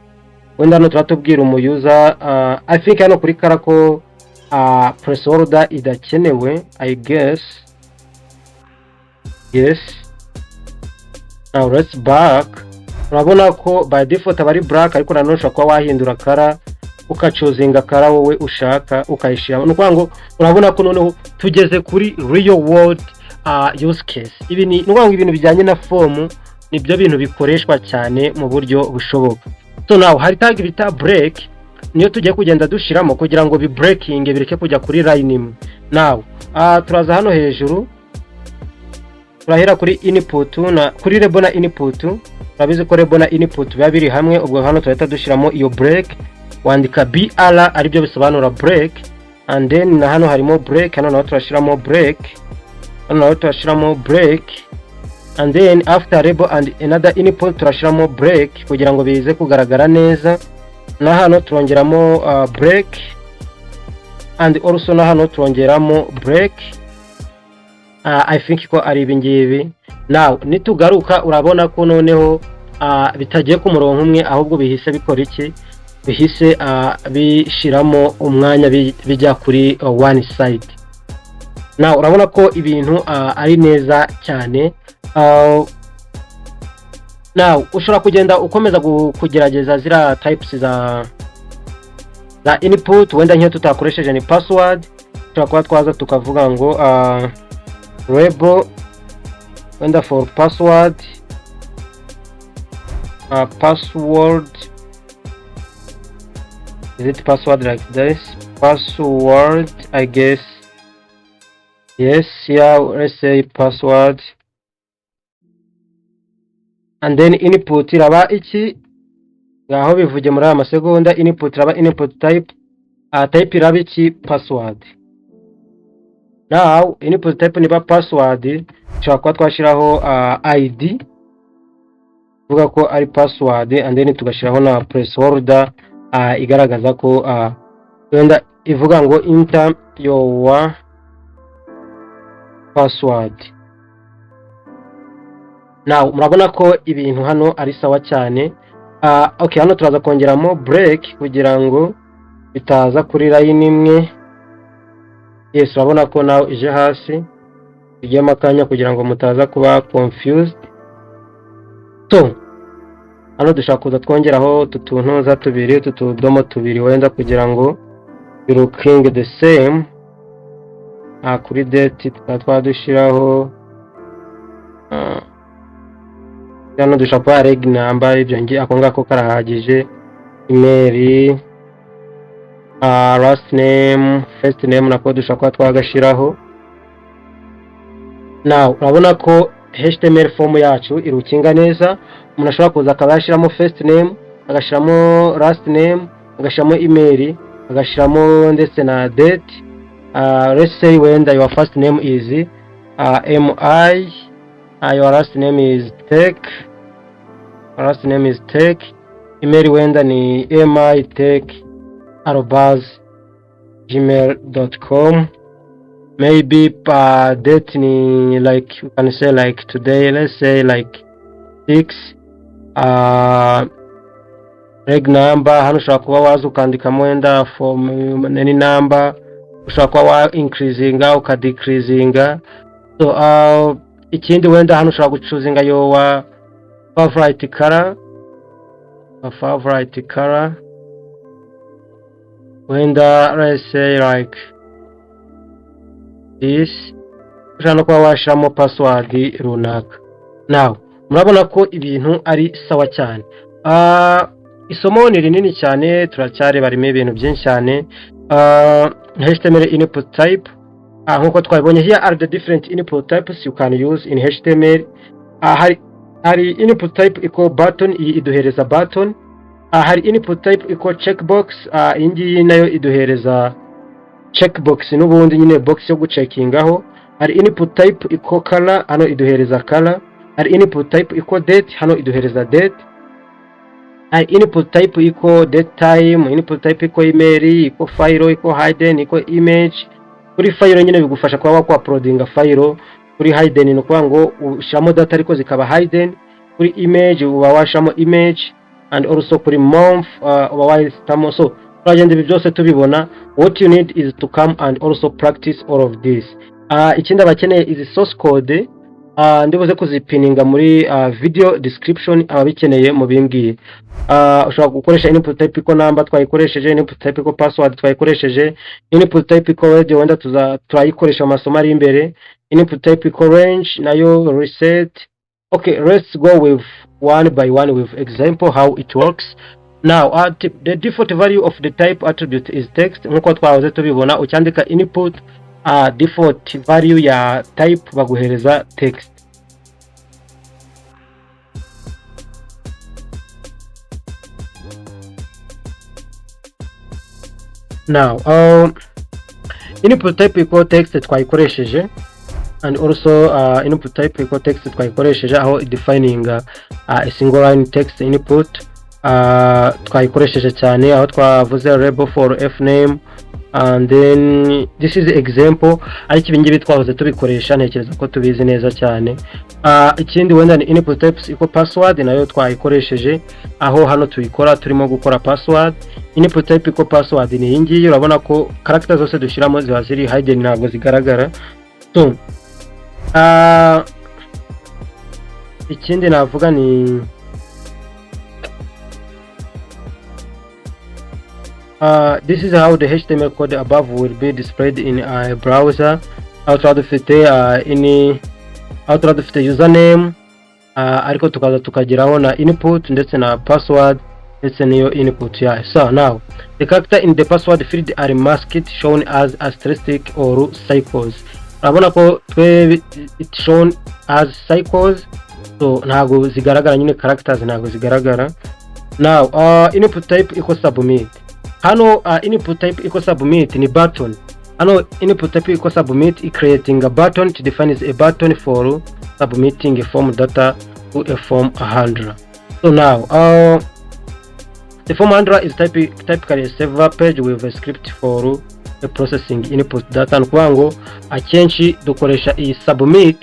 Wenda hano turatubwira user I think hano kuri color ko placeholder idakenewe I guess. Yes. Now let's back. Urabona ko by default abari black, ariko nanone ushaka kwa wahindura color ukachozinga color wowe ushaka ukayishira. Nukuvuga ngo urabona ko noneho tugeze kuri real world use case. Ibi ni nukuvuga ngo ibintu bijyanye na form nibyo bintu bikoreshwa cyane mu buryo bushoboka. So now hari tag bita break, niyo tugiye kugenda dushiramo kugira ngo bi breaking bireke kujya kuri line imwe. Now turaza hano hejuru turahera kuri input na kuri label na input. Urabizi ko label na input biba biri hamwe, ubwo hano turahita dushiramo iyo break, wandika BR ari byo bisobanura break, and then na hano harimo break. Hano naho turashiramo break, hano naho turashiramo break, and then after label and another input turashiramo break kugira ngo bize kugaragara neza. Na hano turongeramo break and also na hano turongeramo break. I think ko ari ibingibi. Now nitugaruka urabona ko noneho bitagiye ku murongo umwe, ahubwo bihise bikora iki, bihise bishiramo umwanya bijya kuri one side. Now, urabona ko ibintu ari neza cyane. Now ushobora kugenda ukomeza kugerageza zira types za input, wenda nk'iyo tutakoresheje ni password, ushobora kuba twaza tukavuga ngo label wenda for password, password, is it password like this? Password, I guess. Yes, yeah, let's say password. And then input iraba iki ngaho bivuge muri amasegonda. Input iraba input type, type iraba iki password. Now input type niba password, ushobora kuba twashiraho ID vuga ko ari password, and then tugashiraho na placeholder igaragaza ko wenda ivuga ngo enter your password. Now murabona ko ibintu hano ari sawa cyane. Okay, hano turaza kongeramo break kugira ngo bitaza kuri line imwe. Yes, urabona ko nawe ije hasi igiye makanya kugira ngo mutaza kuba confused. So hano dushaka kuza twongeraho tutuntuza tubiri, tutudomo tubiri wenda kugira ngo looking the same. Kuri date twadushiraho hano dushaka kwa reg number, ibyo ngi ako ngako karahagije. Email, last name, first name nako dushaka kwa twagashiraho. Now urabona ko HTML form yacu irukinga neza. Umuntu ashobora kuza akabashiramo first name, agashiramo last name, agashiramo email, agashiramo ndetse na date. Let's say when your first name is MI, your last name is tech, email wenda ni mitech@gmail.com. maybe date ni like you can say like today, let's say like 6. Reg number hano ushobora kuba waza ukandikamo wenda from any number, ushobora kuba wa increasinga ukadecreasinga. So ikindi wenda hano ushobora gucuzinga your favorite color, wenda let's say like this. Ushobora kuba washiramo password runaka. Now murabona ko ibintu ari sawa cyane. Isomo ni rinini cyane, turacyari barimo ibintu byinshi cyane. HTML input type, nkuko twabonye, here are the different input types you can use in HTML. Hari input type iko button, iduhereza button. Hari input type iko checkbox, ingi nayo iduhereza checkbox n'ubundi nyine box yo gucheckingaho. Hari input type iko color, hano iduhereza color. Hari input type iko date, hano iduhereza date. Hari input type iko date time, input type iko email, iko file, iko hidden, iko image. Kuri file nyine bigufasha kuba wakwa uploadinga file. Kuri hidden no kwa ngo ushamo data ariko zikaba hidden. Kuri image uba washamo image, and also kuri month uba washamo. So turagenda ibi byose tubibona. What you need is to come and also practice all of this. Ikindi abakeneye is source code, ndibuze kuzipininga muri video description ababikeneye mu bimbwiye. Ushobora gukoresha input type iko number twayikoresheje, input type iko password twayikoresheje, input type iko radio wenda turayikoresha amasomo ari imbere, input type iko range nayo reset. Okay, let's go with one by one with example how it works. Now the default value of the type attribute is text. Nkuko twahoze tubibona, ucyandika input default value ya type baguhereza text. Now input type iko text twayikoresheje, and also input type iko text twayikoresheje aho defining a single line text input twayikoresheje cyane aho twavuze label for f name. And then this is the example, ariko ibingibi twahoze tubikoresha, ntekereza ko tubizi neza cyane. Ikindi wenda ni input types iko password, nayo twayikoresheje aho hano tuyikora turimo gukora password. Input type iko password ni ingiyi, urabona ko characters zose dushiramo ziba ziri hidden, ntabwo zigaragara. So ikindi navuga ni This is how the HTML code above will be displayed in a browser. Aho tuba dufite aho tuba dufite username, ariko tukaza tukageraho na input ndetse na password ndetse niyo input yayo. So now the character in the password field are masked, shown as asterisk or cycles. Urabona ko it shown as cycles, so ntago zigaragara nyine characters ntago zigaragara. Now input type equals submit. Hano input type equals submit ni button. Hano input type equals submit is creating a button to define a button for submitting a form data to a form handler. So now the form handler is typically a server page with a script for processing input data. Nkwango akenshi dukoresha iyi submit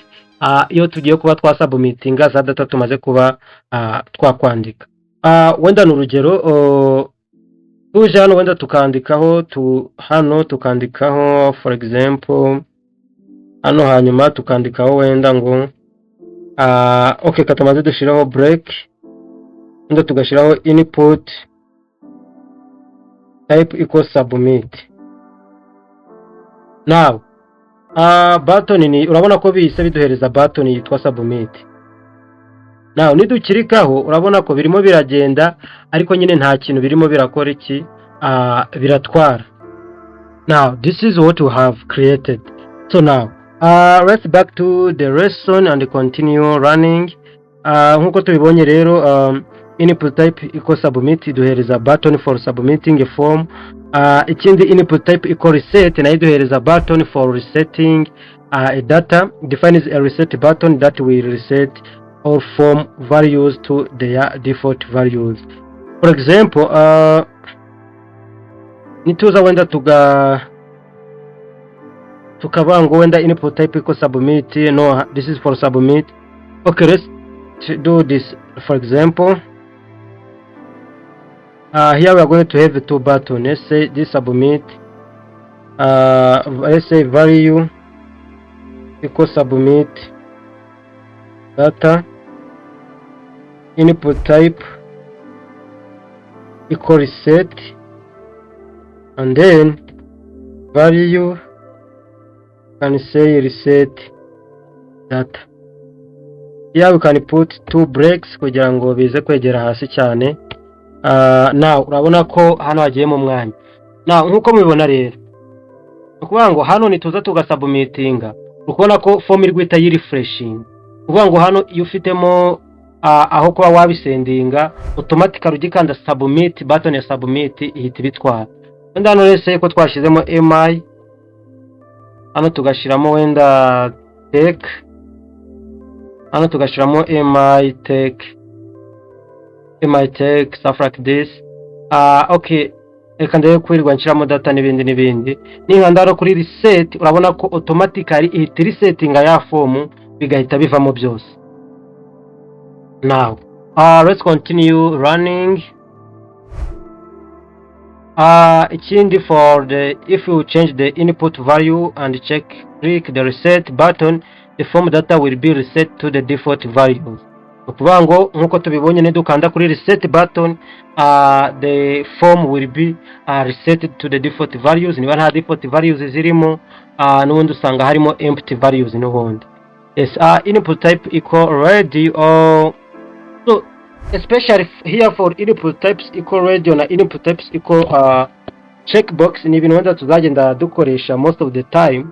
iyo tugiye kuba twasubmitinga za data tumaze kuba twakwandika. Wenda n'urugero tuje hano wenda tukandikaho hano tukandikaho for example hano, hanyuma tukandikaho wenda ngo okay katamaze dushiraho break, wenda tugashiraho input type equals submit. Now button ni urabona ko bise biduhereza button yitwa submit. Now nidukirikaho urabona ko birimo biragenda ariko nyine nta kintu birimo birakora iki biratwara. Now this is what we have created. So now let's back to the lesson and continue running. Nkuko tubibonye rero input type equals submit iduhereza button for submitting a form. Ikindi input type equals reset na iduhereza button for resetting a data. Defines a reset button that will reset all form values to their default values. For example nituza wenda tukabango wenda input type equals submit. No, this is for submit. Okay, let's do this. For example here we are going to have two buttons. Let's say this submit, let's say value equals submit data, input type equal reset, and then value can say reset data. Here we can put two breaks kugira ngo bize kwegera hasi cyane. Now urabona ko hano hagiye mu mwanya. Now nkuko mubibona rero ukuvuga ngo hano nituza tugasubmitinga, ukubona ko form iri guhita yirefreshing. Ukuvuga ngo hano iyo ufitemo aho kuba wabisendinga automatically ugikanda submit, button ya submit ihita bitwara. Wenda hano rese ko twashizemo mi, hano tugashiramo wenda tech, hano tugashiramo MITECH stuff like this. Okay, reka ndebe kwirirwa nshiramo data n'ibindi ninkandaro kuri reset, urabona ko automatically ihita resettinga ya form bigahita bivamo byose. Now let's continue running. Ikindi for the if you change the input value and click the reset button, the form data will be reset to the default values. Ukuvuga ngo nkuko tubibonye nedukanda kuri reset button, the form will be reset to the default values. Niba nta default values zirimo n'ubundi usanga harimo empty values n'ubundi. Yes, input type equal ready. So especially here for input types equal radio na input types equal checkbox ni ibintu wenda tuzagenda dukoresha most of the time,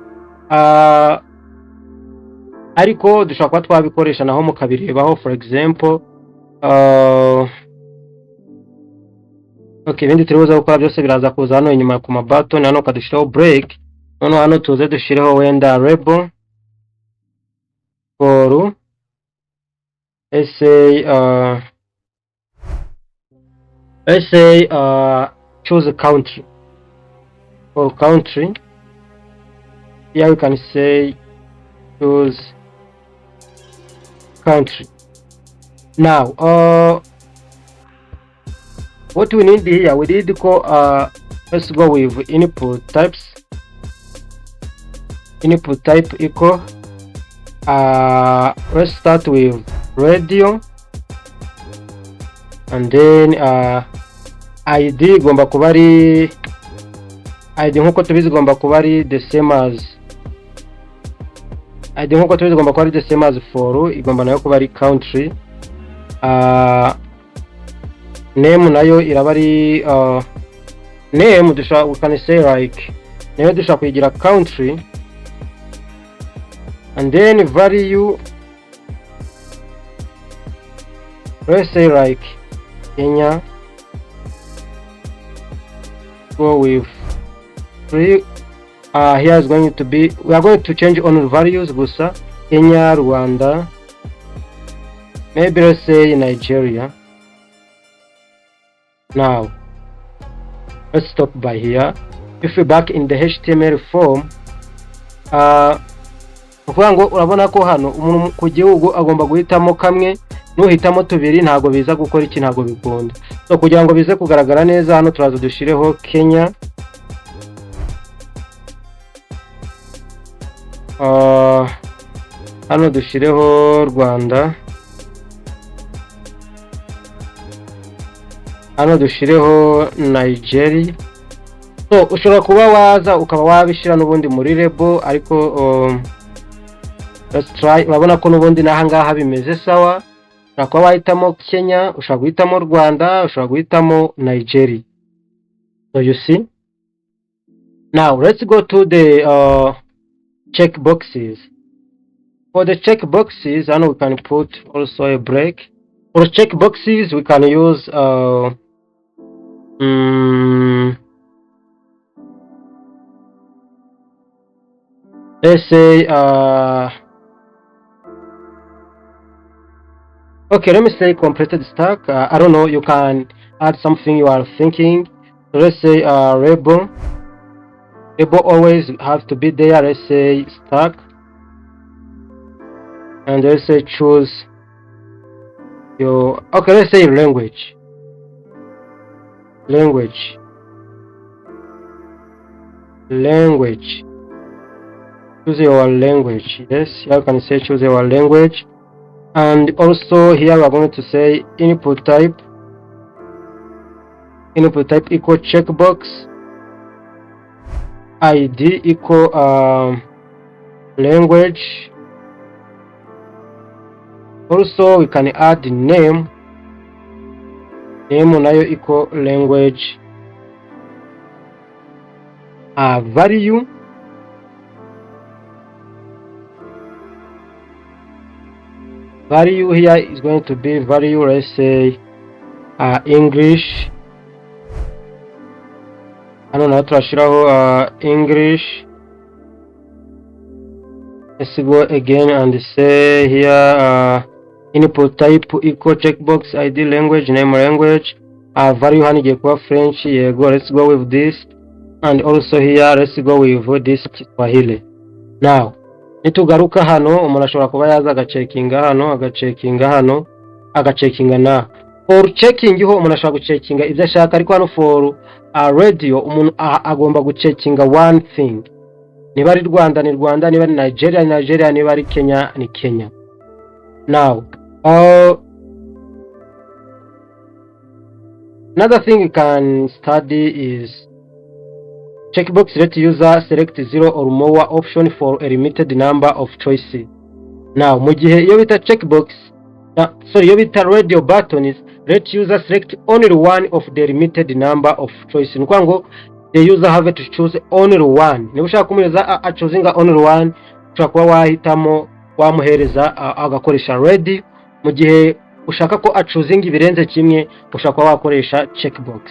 ariko dushobora kuba twabikoresha naho mukabirebaho. For example okay, ibindi turibuza gukora byose biraza kuza hano inyuma ku button. Hano kadushiraho break, none hano tuze dushireho wenda label for let's say choose a country. For country here you can say choose country. Now what we need here, we need to go let's go with input types. Input type equal let's start with radio, and then id igomba kuba ari id nkuko tubizi igomba kuba ari the same as id nkuko tubizi igomba kuba ari the same as for, igomba nayo kuba ari country. Name nayo iraba ari name we can say like nayo dushaka kuyigira country, and then value, let's say like Kenya. Go with 3. Here is going to be, we are going to change on values gusa. Kenya, Rwanda, maybe let's say Nigeria. Now let's stop by here. If we back in the HTML form, ngo urabona ko hano umuntu ku gihugu agomba guhitamo kamwe, nuhitamo tubiri ntago biza gukora iki, ntago bikunda. So kugira ngo bize kugaragara neza hano turaza dushireho Kenya, hano dushireho Rwanda, hano dushireho Nigeria. So ushobora kuba waza ukaba wabishira n'ubundi muri label, ariko let's try. Urabona ko n'ubundi nahangaha bimeze sawa. Ushobora kuba wahitamo Kenya, ushobora guhitamo Rwanda, ushobora guhitamo Nigeria. So you see. Now let's go to the check boxes. For the check boxes, and we can put also a break. For check boxes, we can use let's say okay, let me say completed stack. I don't know, you can add something you are thinking. So let's say label always have to be there. Let's say stack, and let's say choose your, okay, let's say language. Choose your language. Yes, here you can say choose your language. And also here we are going to say input type equal checkbox, id equal language. Also we can add name nayo equal language. Value here is going to be value, let's say English. I don't know, English. Let's go again and say here input type equal checkbox, id language, name language. Value hanigiye kuba French. Yego, let's go with this. And also here let's go with this Swahili. Now nitugaruka hano umuntu ashobora kuba yaza agacekinga hano agacekinga na for checking ho umuntu ashobora gucekinga ibyo ashaka, ariko hano for radio umuntu agomba gucekinga one thing. Niba ari Rwanda ni Rwanda, niba ari Nigeria ni Nigeria, niba ari Kenya ni Kenya. Now another thing you can study is checkbox let user select 0 or more option for a limited number of choices. Now mu gihe iyo bita checkbox, iyo bita radio button is let user select only one of the limited number of choices. Nuko ngo the user have to choose only one. Niba ushaka kumuyeza choosing only one, ushaka kuba wahitamo wamuhereza agakoresha ready. Mu gihe ushaka ko choosing ibirenze kimwe, ushaka kuba wakoresha checkbox.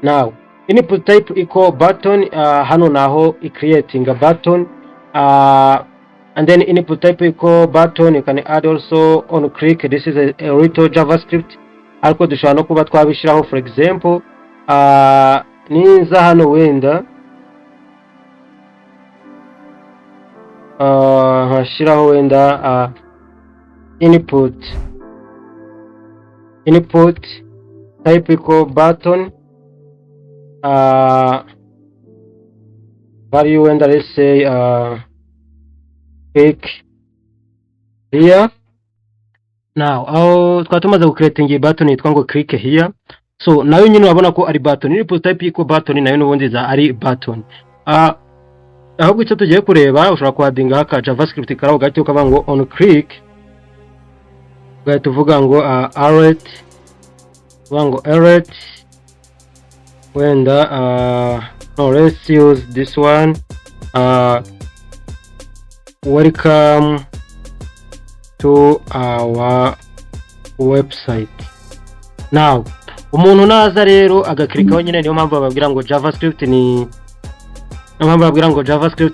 Now input type equal button, hano naho creating a button, and then input type equal button you can add also on click. This is a little JavaScript, ariko dushobora no kuba twabishiraho. For example ninza hano wenda hashiraho wenda input type equal button, value, and let's say click here. Now twatumaze creating a button yitwa ngo click here. so nayo nyine urabona ko ari button, input type iko button nayo n'ubundi za ari button. Ahubwo icyo tugiye kureba ushobora kwadinga haka javascript karaho gato ukavuga ngo on click, ugahita uvuga ngo alert, uvuga ngo alert wenda no, let's use this one, welcome to our website. Now umuntu naza rero agaklikaho nyine, niyo mpamvu bababwira ngo JavaScript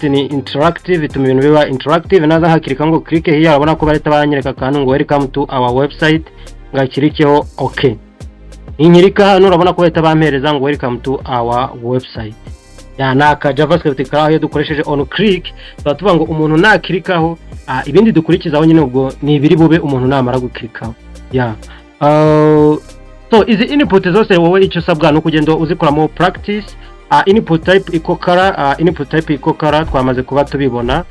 ni interactive, ituma ibintu biba interactive. Naza hakirika ngo click here, urabona ko bareta banyereka kantu ngo welcome to our website, ngakirikeho okay. Inyirika hano urabona ko bareta bampereza ngo welcome to our website. Ya naka JavaScript karaho dukoresheje on click, tuvuga ngo umuntu nakirikaho ibindi dukurikizaho nyine ubwo ni ibiri bube umuntu namara gukirikaho. Ya so izi input zose wowe icyo sabwa no kugenda uzikoramo practice. Input type iko color, twamaze kuba tubibona.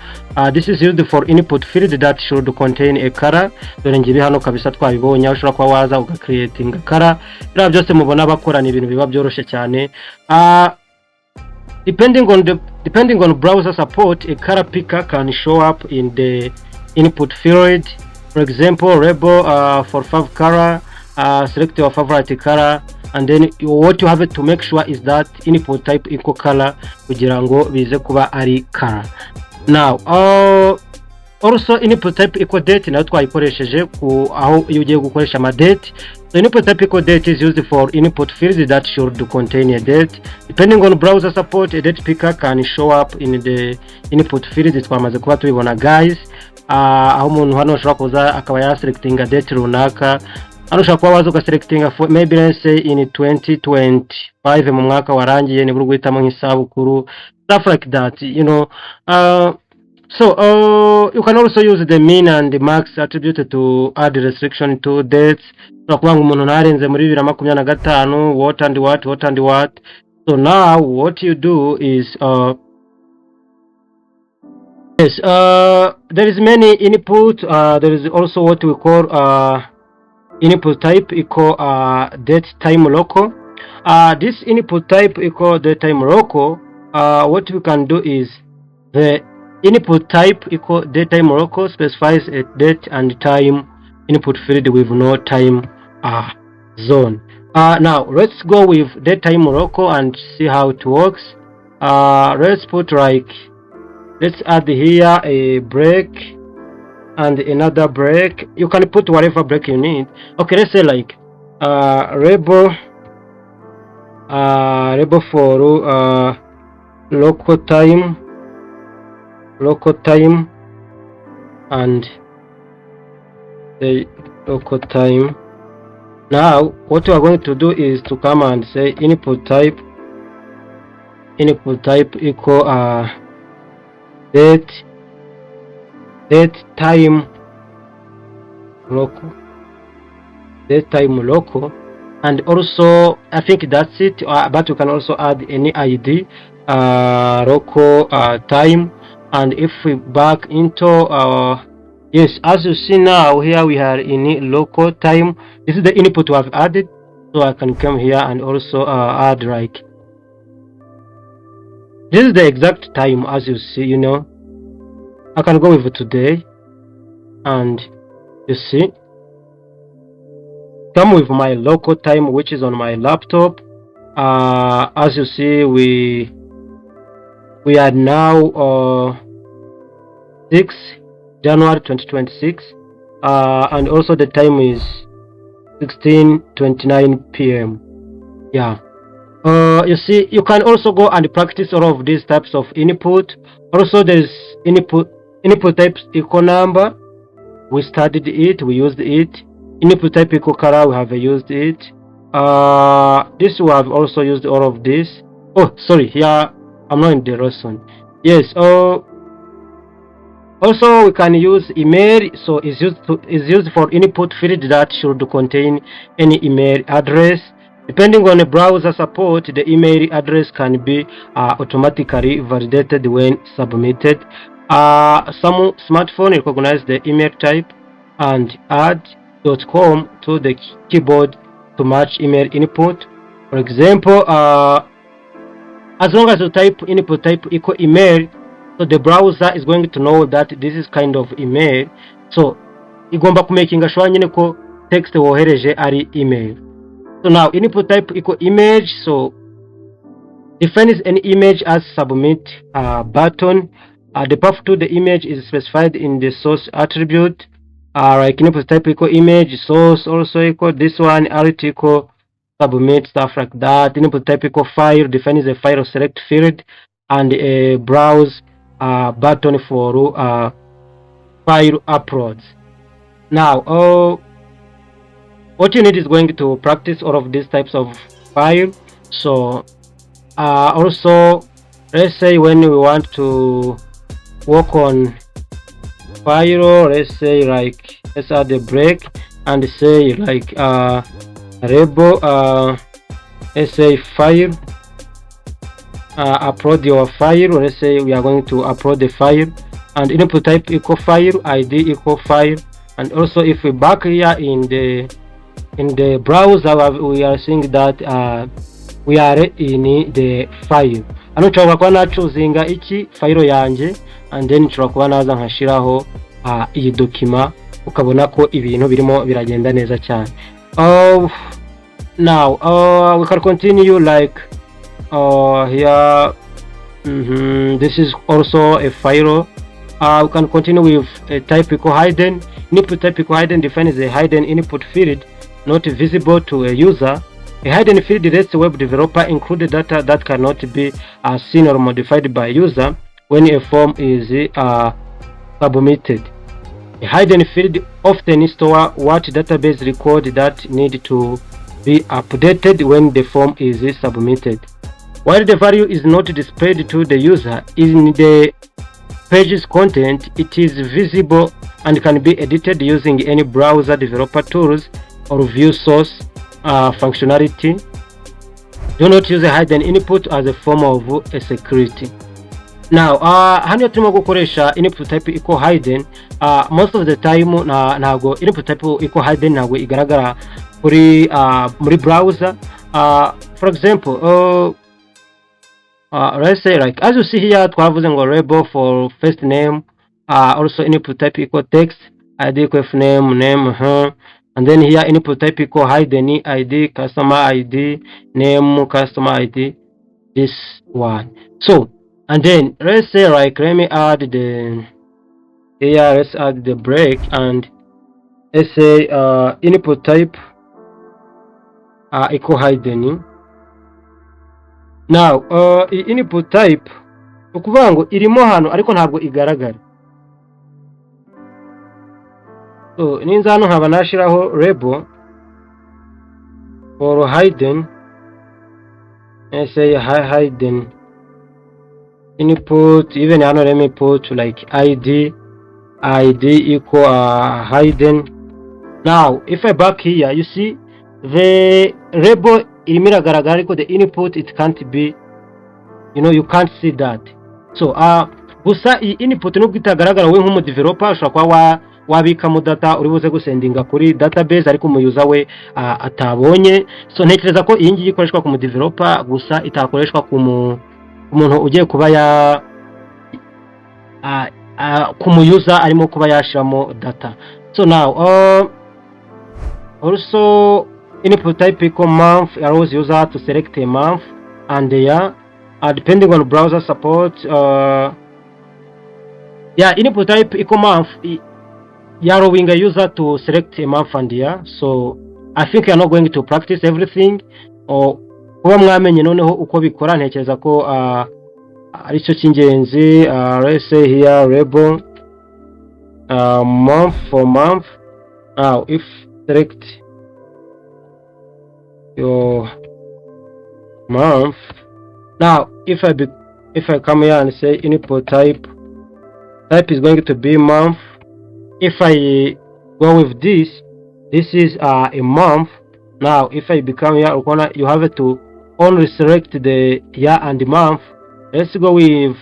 This is used for input field that should contain a color. Dore ngibi hano kabisa twabibonye, ushobora kwa waza uga creating color. Bira byose mubona bakora ni ibintu biba byoroshe cyane. Depending on browser support, a color picker can show up in the input field. For example, label for fav color, select your favorite color, and then what you have to make sure is that input type equal color kugira ngo bize kuba ari color. Now also input type equal date nayo twayikoresheje ku aho iyo ugiye gukoresha ama date. So input type equal date is used for input fields that should contain a date. Depending on browser support, a date picker can show up in the input field. Twamaze kuba tubibona guys. Aho umuntu hano ushobora kuza akaba ya selecting a date runaka. Hano ushobora kuba waza ugaselectinga maybe let's say in 2025 mu mwaka warangiye, nibwo guhitamo nk'isabukuru, stuff like that, you know. So you can also use the min and the max attribute to add restriction to dates. So kuba umuntu narenze muri 2025 what and what. So now what you do is there is many input. There is also what we call input type equal date time local. This input type equal date time local. What we can do is the input type equal date time local specifies a date and time input field with no time zone. Now let's go with date time local and see how it works. Let's put let's add here a break and another break. You can put whatever break you need. Okay, let's say like label for local time and the local time. Now what we are going to do is to come and say input type equal date time local, and also I think that's it, but you can also add any ID local time. And if we back into yes, as you see now here we are in local time. This is the input we have added, so I can come here and also add like this is the exact time. As you see, you know, I can go with today, and you see come with my local time, which is on my laptop. As you see, we are now 6 January 2026, and also the time is 16:29 p.m. Yeah. You see, you can also go and practice all of these types of input. Also, there's input types equal number. We studied it, we used it. Input type equal color, we have used it. This we have also used all of this. Oh, sorry, here I'm not in the lesson. Yes. Also we can use email. So it's used for input field that should contain any email address. Depending on the browser support, the email address can be automatically validated when submitted. Some smartphone recognize the email type and add .com to the keyboard to match email input. For example, as long as you type input type equal email, so the browser is going to know that this is kind of email. So igomba kumakinga sure nyine ko text wohereje ari email. So now input type equal image, so defines an image as submit button. The path to the image is specified in the source attribute. Like input type equal image, source also equal this one, alt equal submit, stuff like that. Input type equal file defines a file select field and a browse button for file uploads. Now what you need is going to practice all of these types of file. So also let's say when we want to work on file, let's say like let's add a break and say like label let's say file, upload your file. Let's say we are going to upload the file and input type equal file, id equal file. And also if we back here in the browser, we are seeing that we are in the file. Ano nshobora kuba nacuzinga iki file yanjye and then nshobora kuba naza nkashiraho iyi document ukabona ko ibintu birimo biragenda neza cyane. Now we can continue like here. This is also a file. We can continue with type equal hidden. Input type equal hidden defines a hidden input field not visible to a user. A hidden field lets the web developer include data that cannot be seen or modified by user when a form is submitted. A hidden field often stores what database record that need to be updated when the form is submitted. While the value is not displayed to the user in the page's content, it is visible and can be edited using any browser developer tools or view source functionality. Do not use a hidden input as a form of security. Now hano turimo gukoresha input type equal hidden. Most of the time ntabwo input type equal hidden ntabwo igaragara kuri muri browser. For example, let's say like as you see here twavuze ngo label for first name, also input type equal text, id equal name, and then here input type equal hidden, id customer id, name customer id, this one. So and then let's say like let me add the here, let's add the break and let's say input type equal hidden. Now input type ukuvuga ngo irimo hano ariko ntabwo igaragara. So ninza hano nkaba nashiraho label for hidden, let's say hidden input. Even hano let me put like id equal hidden. Now if I back here, you see the label irimo iragaragara ariko the input it can't be, you can't see that. So gusa iyi input nubwo itagaragara we nk'umu developer ushobora kuba wabikamo data uri buze gusendinga kuri database ariko umuyuza we atabonye. So ntekereza ko iyi ngiyi ikoreshwa ku mu developer gusa itakoreshwa ku muntu ugiye kuba ya ku muyuza arimo kuba yashiramo data. So now also input type equal month allows user to select a month and year, depending on browser support. Input type equal month allowing a user to select a month and year. So I think you are not going to practice everything, or kuba mwamenye noneho uko bikora ntekereza ko ari cyo cy'ingenzi. Let's say here label month for month. Now if select your month. Now if I come here and say input type is going to be month. If I go with this is a month. Now if I become here, you have to only select the year and the month. Let's go with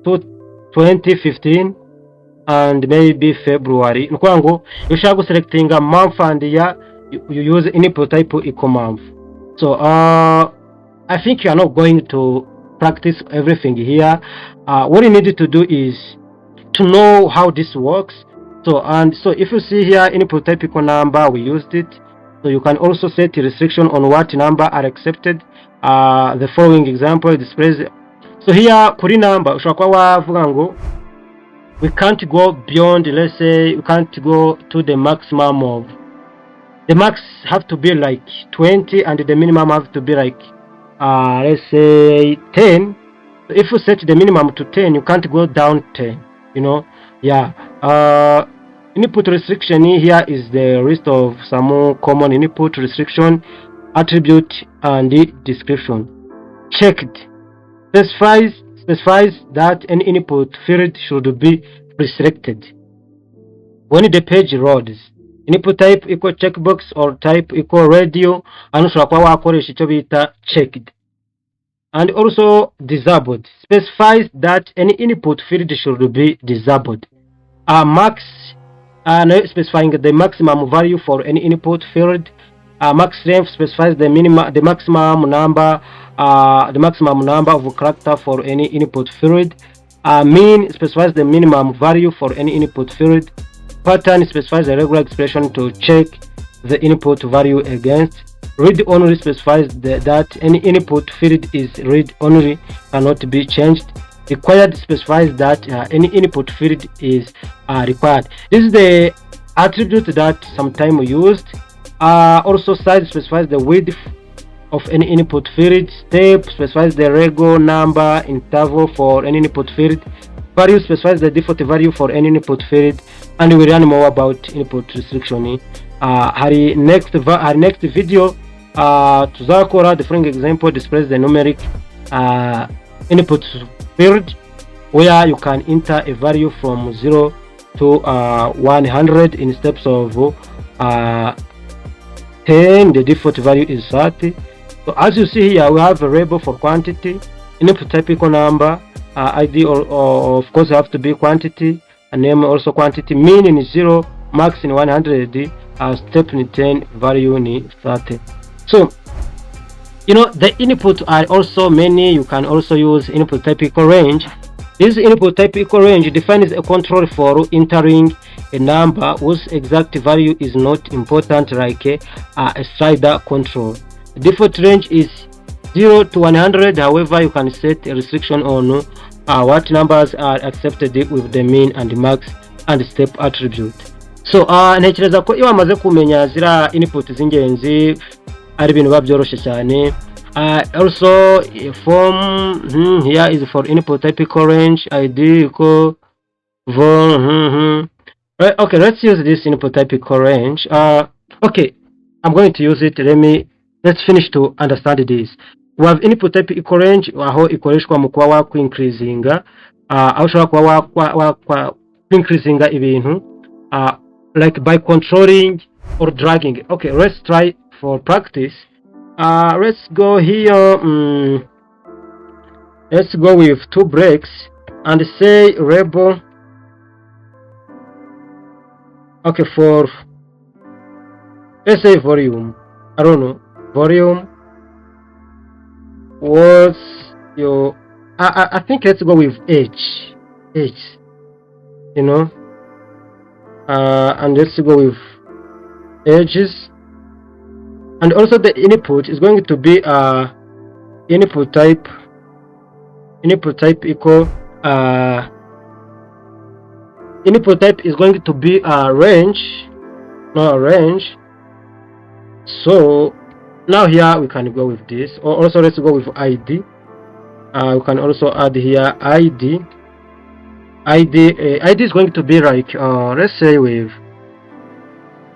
2015 and maybe February. Nkuko ushaka selecting a month and year you use input type equal month. So I think you are not going to practice everything here. What you need to do is to know how this works. So if you see here input type equal number, we used it. So you can also set a restriction on what number are accepted. The following example displays. So here Kuri number we can't go beyond, let's say we can't go to the maximum of, the max have to be like 20 and the minimum have to be like let's say 10. So if you set the minimum to 10, you can't go down 10, you know. Input restriction here is the list of some common input restriction, attribute and the description. Checked specifies that any input field should be restricted. When the page loads, input type equal checkbox or type equal radio, and checked. And also disabled specifies that any input field should be disabled. Max specifying the maximum value for any input field. Max length specifies the maximum number of character for any input field. Mean specifies the minimum value for any input field. Pattern specifies a regular expression to check the input value against. Read only specifies that any input field is read only, cannot be changed. Required specifies that any input field is required. This is the attribute that sometimes used. Also size specifies the width of any input field. Step specifies the regular number interval for any input field. Value specifies the default value for any input field. And we learn more about input restriction. Next video tuzakora the following example displays the numeric input field where you can enter a value from 0 to 100 in steps of 10. The default value is 30. So as you see here, we have a label for quantity, input type equal number, ID or of course have to be quantity, and name also quantity, mean in 0, max in 100, step in 10, value in 30. So you know the input are also many. You can also use input type equal range. This input type equal range defines a control for entering a number whose exact value is not important, like a slider control. The default range is 0 to 100. However, you can set a restriction on what numbers are accepted with the mean and max and step attribute. So ntekereza ko iyo wamaze kumenya zira input z'ingenzi ari ibintu babyoroshye cyane. Also form here is for input type equal range, ID equal right. Okay, let's use this input type equal range. Okay, I'm going to use it. Let's finish to understand this. We have input type equal range aho ikoreshwa mu kuba wakwincreasinga aho ushobora kuba increasinga ibintu like by controlling or dragging. Okay, let's try for practice. Let's go here. Let's go with 2 breaks and say label. Okay, for let's say volume. I don't know, volume. What's your? I think let's go with age. You know. And let's go with ages. And also the input is going to be input type equal input type is going to be a range, not a range. So now here we can go with this, or also let's go with ID. We can also add here ID. ID is going to be like let's say with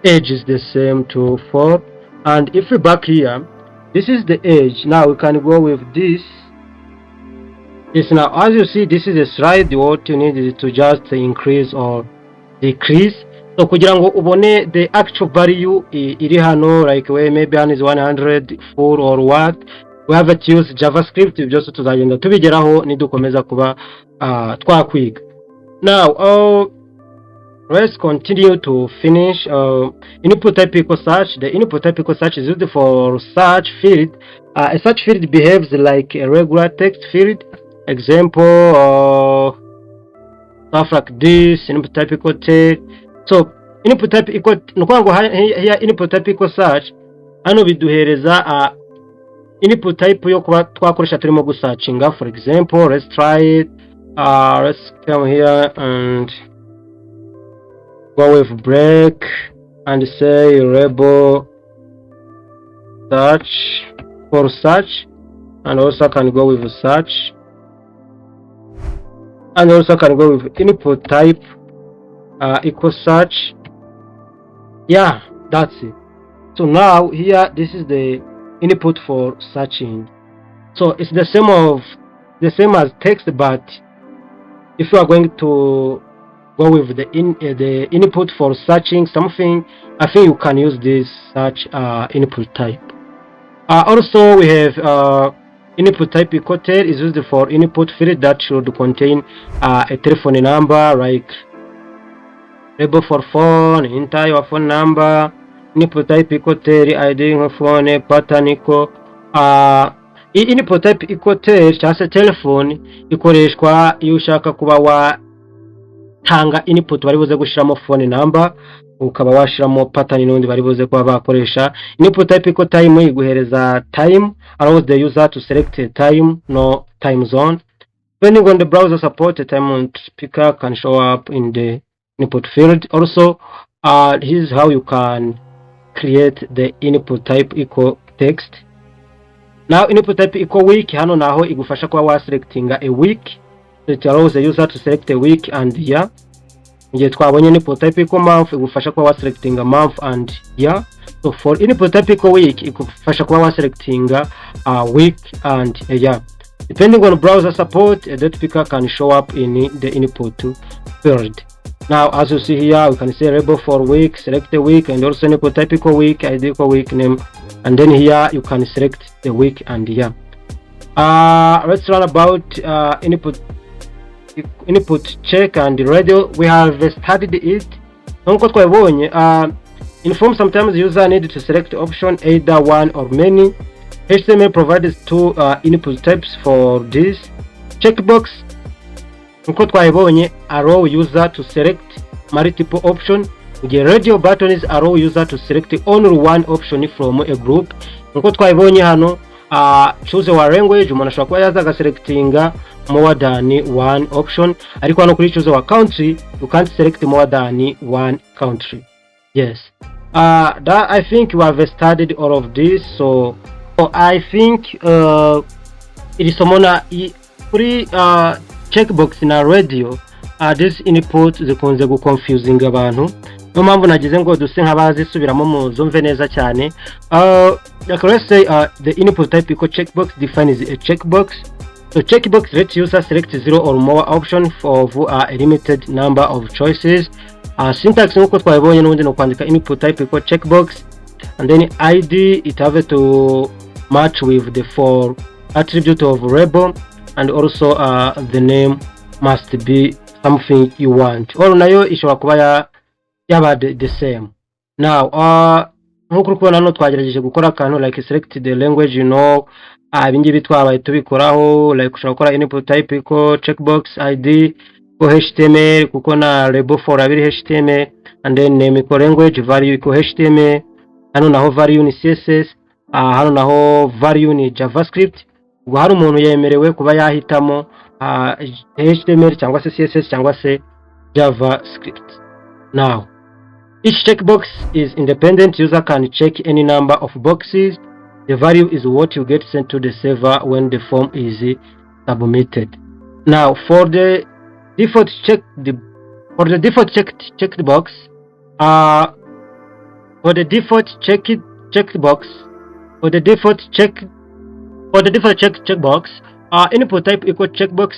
age is the same to 4. And if we back here, this is the age. Now we can go with this. Now as you see, this is a slide. What you need is to just increase or decrease. So kugira ngo ubone the actual value iri hano, like where maybe one is 100 full or what, we have to use JavaScript. Byose tuzagenda tubigeraho nidukomeza kuba twakwiga. Now let's continue to finish. Input type equals search. The input type equals search is used for search field. A search field behaves like a regular text field. Example, stuff like this. Input type equal text. So input type equal here input type equal search. Hano biduhereza input type yo kuba twakoresha turimo gusearchinga. For example, let's try it. Let's come here and go with break and say label search for search, and also can go with search, and also can go with input type equals search. Yeah, that's it. So now here this is the input for searching. So it's the same as text, but if you are going to go with the input for searching something, I think you can use this search input type. Also we have input type equal tel is used for input field that should contain a telephone number, like label for phone, enter your phone number. Input type equal tel ID of phone, pattern equal input type equal tel cyangwa telephone ikoreshwa iyo ushaka kuba wa tanga input bari buze gushiramo phone number, ukaba washiramo pattern n'undi bari buze kuba bakoresha. Input type equal time iguhereza time, allows the user to select a time, no time zone. Depending on the browser support, a time picker can show up in the input field. Also, here's how you can create the input type equal text. Now input type equal week, hano naho igufasha kuba wa selectinga a week. It allows the user to select a week and year. Ngiye twabonye input type equal month igufasha kuba wa selectinga month and year. So for input type equal week igufasha kuba wa selectinga a week and a year. Depending on browser support, a date picker can show up in the input field. Now as you see here, we can say label for week, select the week, and also input type equal week, ID equal week name, and then here you can select the week and year. Let's learn about input check and radio. We have studied it. In form, sometimes the user need to select option either one or many. HTML provides two input types for this. Checkbox allow user to select multiple options. The radio buttons allow user to select only one option from a group. Hano choose your language, umuntu ashobora kuba yazaga selectinga more than one option, ariko hano kuri choose your country you can't select more than one country. Yes, that I think we have studied all of this. So I think it is somona kuri checkbox na radio, this input zikunze guconfusing abantu, no mpamvu nagize ngo duse nk'abazisubiramo mu zumve neza cyane. Let's say the input type equal checkbox defines a checkbox. So checkbox lets user select 0 or more options for a limited number of choices. Syntax nkuko twabonye n'ubundi no kwandika input type equal checkbox, and then ID it have to match with the for attribute of label, and also the name must be something you want, or nayo ishobora kuba yaba the same. Now nkuko kubona hano twagerageje gukora akantu like select the language, you know, ibingibi twabaye tubikoraho, like ushobora gukora input type equal checkbox ID ko HTML kuko na label for abiri HTML, and then name equal language, value equal HTML, hano naho value ni CSS, hano naho value ni JavaScript. Ubwo hari umuntu yemerewe kuba yahitamo HTML cyangwa se CSS cyangwa se JavaScript. Now each checkbox is independent. User can check any number of boxes. The value is what you get sent to the server when the form is submitted. Now for the default checked box, checkbox, input type equal checkbox,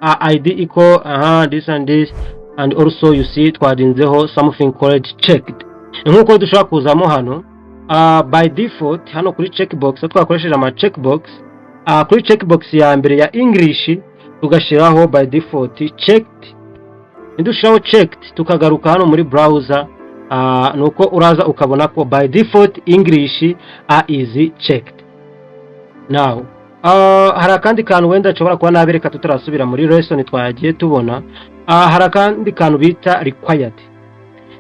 ID equal this and this, and also you see twadinzeho something called checked. Nkuko dushaka kuzamo hano by default hano kuri checkbox twakoresheje ama checkbox, kuri checkbox ya mbere ya English tugashiraho by default checked, nidushiraho checked tukagaruka hano muri browser nuko uraza ukabona ko by default English is checked. Now hari akandi kantu wenda nshobora kuba nabereka tutarasubira muri lesson twagiye tubona. Hari akandi kantu bita required.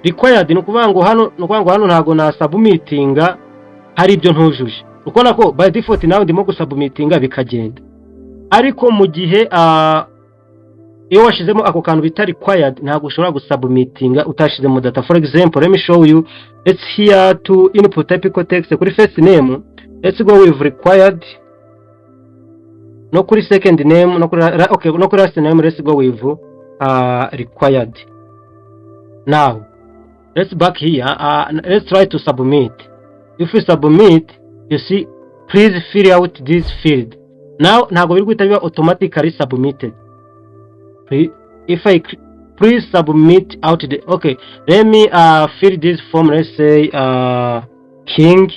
Required ni ukuvuga ngo hano ntago na submittinga hari ibyo ntujuje. Ukona ko by default nawe ndimo gusubmittinga bikagenda. Ariko mu gihe iyo washizemo ako kantu bita required ntago ushobora gusubmittinga utashizemo data. For example, let me show you. Let's here to input typical text kuri first name. Let's go with required. No kuri second name, no kuri last name. Let's go with required. Now let's back here. Let's try to submit. If we submit, you see, please fill out this field. Now ntago biri guhita biba automatically submitted. If I please submit out the let me fill this form. Let's say King.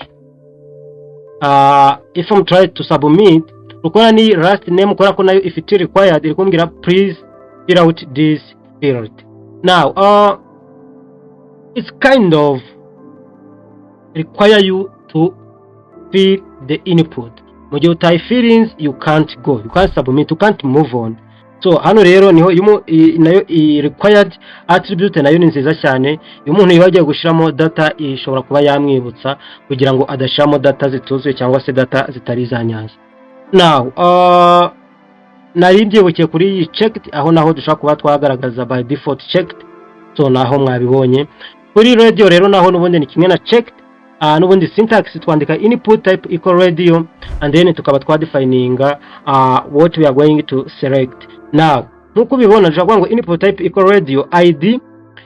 If I'm trying to submit, ukora ni last name ukora ko nayo if it required ikumbwira please fill out this field. Now it's kind of require you to fill the input. Mu gihe utayi feelings you can't go, you can't submit, you can't move on. So hano rero niho nayo required attribute nayo ni nziza cyane. Iyo umuntu yagiye gushiramo data ishobora kuba yamwibutsa kugira ngo adashiramo data zituzuye cyangwa se data zitari zanyaza. Now nari mbyibukiye kuri checked aho naho dushaka kuba twagaragaza by default checked. So naho mwabibonye kuri radio rero naho nubundi ni kimwe na checked. Nubundi syntax twandika input type equal radio and then tukaba twadefininga what we are going to select. Now nkuko bibona dushaka ngo input type equal radio, id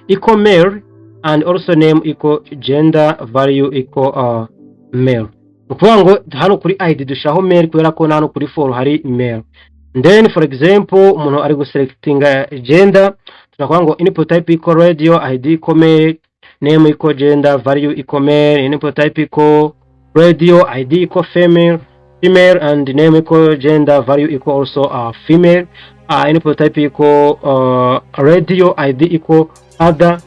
equal male and also name equal gender, value equal male. Ukuvuga ngo hano kuri id dushaho male kubera ko hano kuri for hari male. Then for example umuntu ari guselectinga gender, tunakuvuga ngo input type equal radio, id equal male, name equal gender, value equal male, input type equal radio, id equal female, and name equal gender, value equal also female, input type equal radio, id equal other,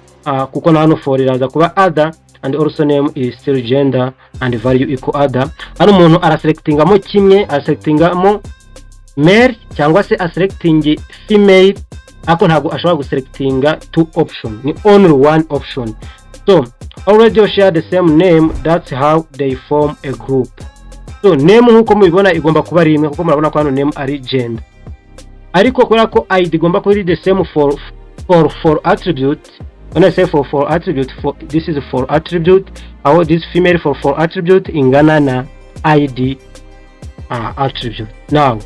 kuko na hano for iraza kuba other, and also name is still gender and value equal other. Hano umuntu araselectingamo kimwe, araselectingamo male cyangwa se aselecting female, ako ntabwo ashobora guselectinga two option, ni only one option. So already share the same name, that's how they form a group. So name nkuko mubibona igomba kuba ari imwe kuko murabona ko hano name ari gender. Ariko kubera ko id igomba kuba the same for attribute. When I say for attribute, this is for attribute, how this female for attribute ingana na id attribute. Now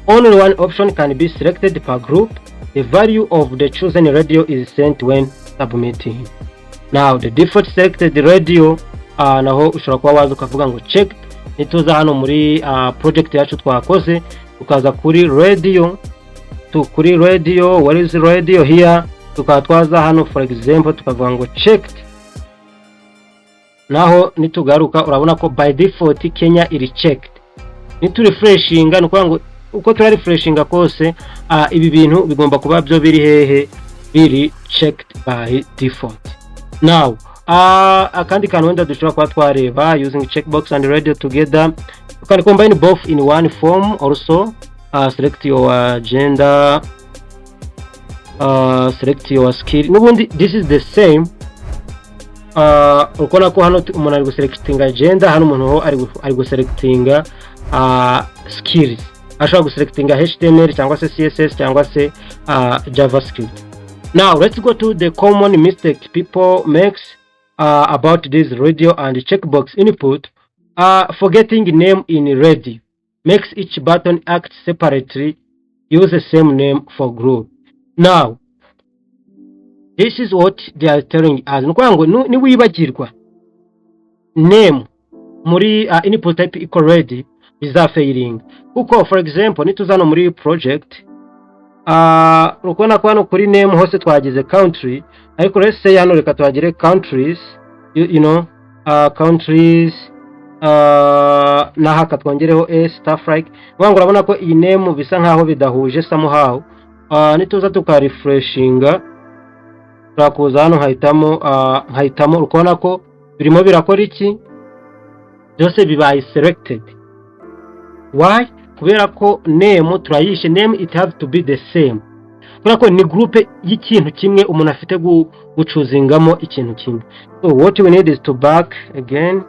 only one option can be selected per group. The value of the chosen radio is sent when submitting. Now the default selected radio naho ushobora kuba waza ukavuga ngo checked. Nituza hano muri project yacu twakoze ukaza kuri radio, kuri radio, what is radio here, tukatwaza hano for example tukavuga ngo checked. Naho nitugaruka urabona ko by default Kenya iri checked. Nitu refreshinga nukuvuga ngo uko turi refreshinga kose ibi bintu bigomba kuba byo biri hehe, biri checked by default. Now akandi kantu wenda dushobora kuba twareba using checkbox and radio together, you can combine both in one form. Also select your gender, select your skill. Nubundi this is the same. Ukona ko hano umuntu ari guselectinga gender, hano umuntu ari guselectinga skills. Ashobora guselectinga HTML cyangwa se CSS cyangwa se JavaScript. Now let's go to the common mistake people makes about this radio and checkbox input. Forgetting name in radio makes each button act separately. Use the same name for group. Now this is what they are telling us. Nukwango ni wibagirwa name muri input type equal ready biza failing. Kuko for example nituzano muri project ukona ko hano kuri name hose twagize country, ariko let's say hano reka twagire countries, you know countries naha katwongereho stuff like wangu urabona ko iyi name bisa nkaho bidahuje somehow. nituza tukarefreshinga turakuza hano nkahitamo ukubona ko birimo birakora iki byose bibaye selected. Why? Kubera ko name turayishe, name it have to be the same, kubera ko ni group y'ikintu kimwe umuntu afite gucuzingamo ikintu kimwe. So what we need is to back again,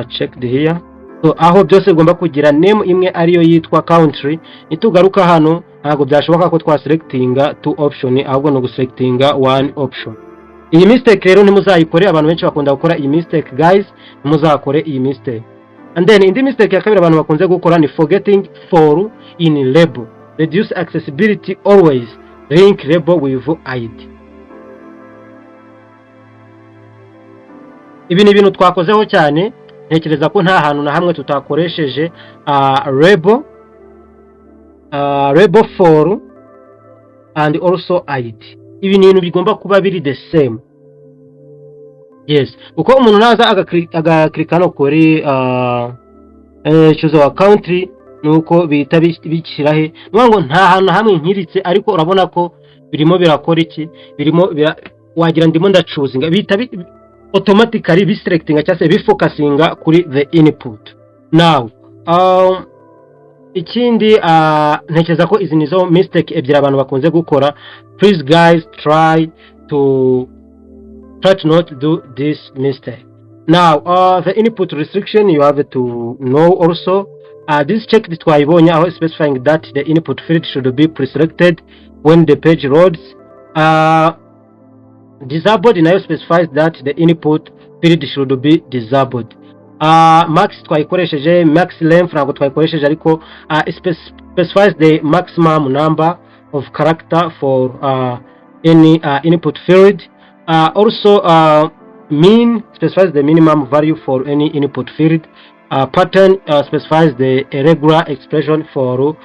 check the here. So aho byose bigomba kugira name imwe ariyo yitwa country. Nitugaruka hano ntabwo byashoboka ko twaselectinga two option, ahubwo no guselectinga one option. Iyi mistake rero ntimuzayikore, abantu benshi bakunda gukora iyi mistake guys, ntimuzakore iyi mistake. And then indi mistake ya kabiri abantu bakunze gukora ni forgetting for in label. Reduce accessibility, always link label with ID. Ibi ni ibintu twakozeho cyane, ntekereza ko nta hantu na hamwe tutakoresheje label for and also ID. Ibi ni ibintu bigomba kuba biri the same. Yes, uko umuntu naza agaklikana no kuri choose wa country nuko bita bikirahe ngo nta hantu hamwe nkiritse, ariko urabona ko birimo birakora iki, birimo wagira ndimo ndachuzinga, bita automatically biselectinga cyase bifocusinga kuri the input. Now ikindi ntekereza ko izi nizo mistake ebyiri abantu bakunze gukora. Please guys try to not do this mistake. Now the input restriction you have to know also. This check twayibonye aho specifying that the input field should be preselected when the page loads. Disabled nayo specifies that the input field should be disabled. Max twayikoresheje, max length ntabwo twayikoresheje, ariko specifies the maximum number of character for any input field. Also min specifies the minimum value for any input field. Pattern specifies the irregular expression for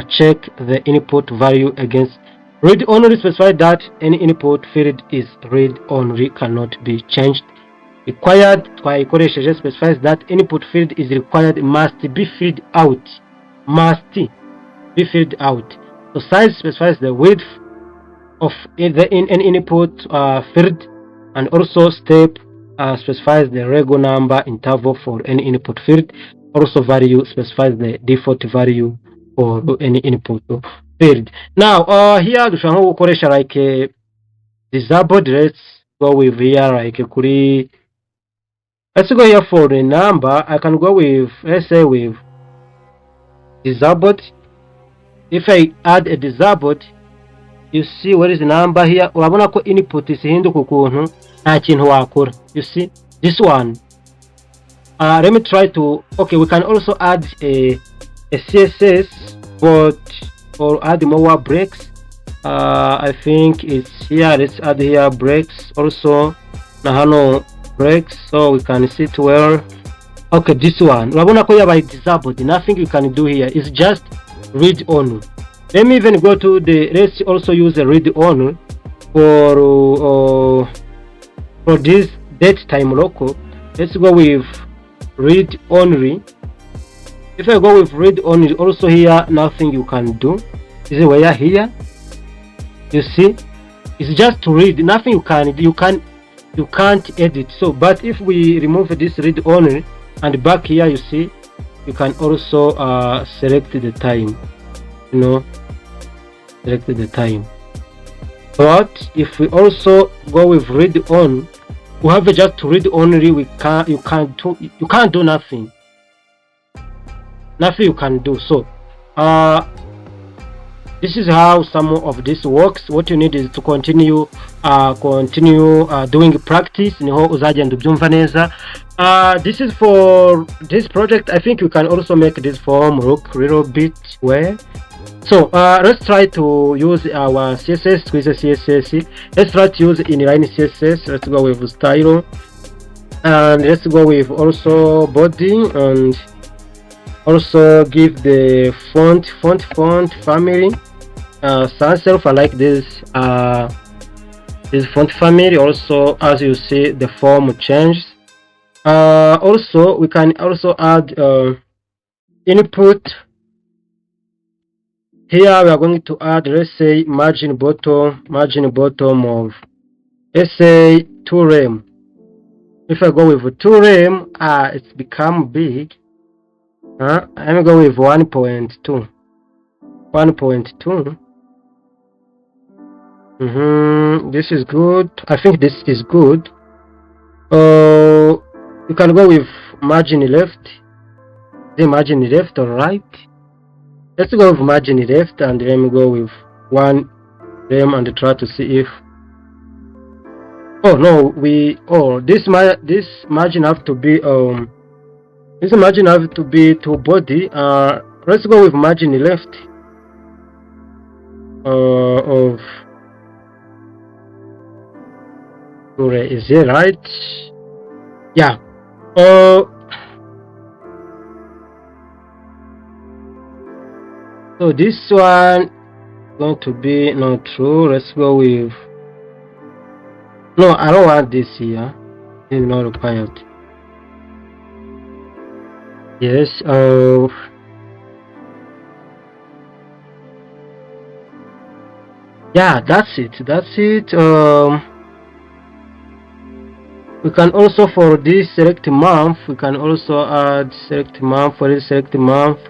check the input value against. Read only specifies that any input field is read only, cannot be changed. Required twaikoresheje specifies that input field is required, must be filled out. So size specifies the width of an input field, and also step specifies the regular number interval for any input field. Also value specifies the default value for any input field. Now here dushaka gukoresha like disabled. Let's go with here like Kuri. Let's go here for the number. I can go with, let's say with disabled. If I add a disabled, you see what is the number here. Urabona ko input isihinduka ukuntu nta kintu wakora. You see this one. Let me try to, okay, we can also add a CSS, but or add more breaks. I think it's here. Let's add here breaks also. Nahano breaks, so we can see it well. Okay, this one. Urabona ko yabaye disabled. Nothing you can do here. It's just read only. Let me even go to the, let's also use a read only for this date time local. Let's go with read only. If I go with read only, also here nothing you can do. This is where here you see it's just to read, nothing you can't edit. So but if we remove this read only and back here, you see you can also select the time, you know, select the time. But if we also go with read on, we have just to read only. You can't do nothing you can do. So this is how some of this works. What you need is to continue doing practice, niho uzagenda ubyumva neza. This is for this project. I think you can also make this form look a little bit well. So let's try to use our CSS. Let's try to use inline CSS. Let's go with style, and let's go with also body, and also give the font family sans serif. I like this font family. Also, as you see, the form changes. Also we can also add input here we are going to add, let's say, margin bottom of, let's say, 2 rem. If I go with 2 rem, it's become big. Let me go with 1.2. 1.2. This is good. I think this is good. You can go with margin left. The margin left or right? Let's go with margin left, and let me go with 1 rem and try to see if. Oh no, this margin have to be this margin have to be to body. Let's go with margin left of. Is it right? Yeah. So this one is going to be not true. Let's go with. No, I don't want this here. It's not required. Yes. Yeah, that's it. We can also, for this select month, we can also add select month. For this select month,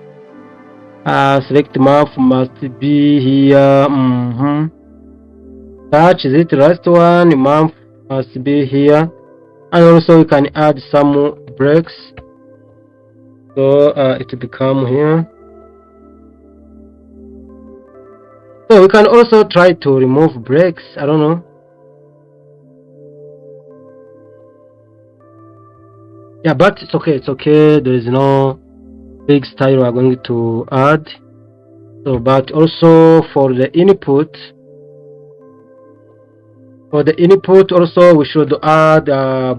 select month must be here. Touch is it last one, month must be here, and also we can add some breaks, so it will become here. So we can also try to remove breaks. I don't know. Yeah, but it's okay. There is no big style we are going to add. So, but also for the input. For the input also we should add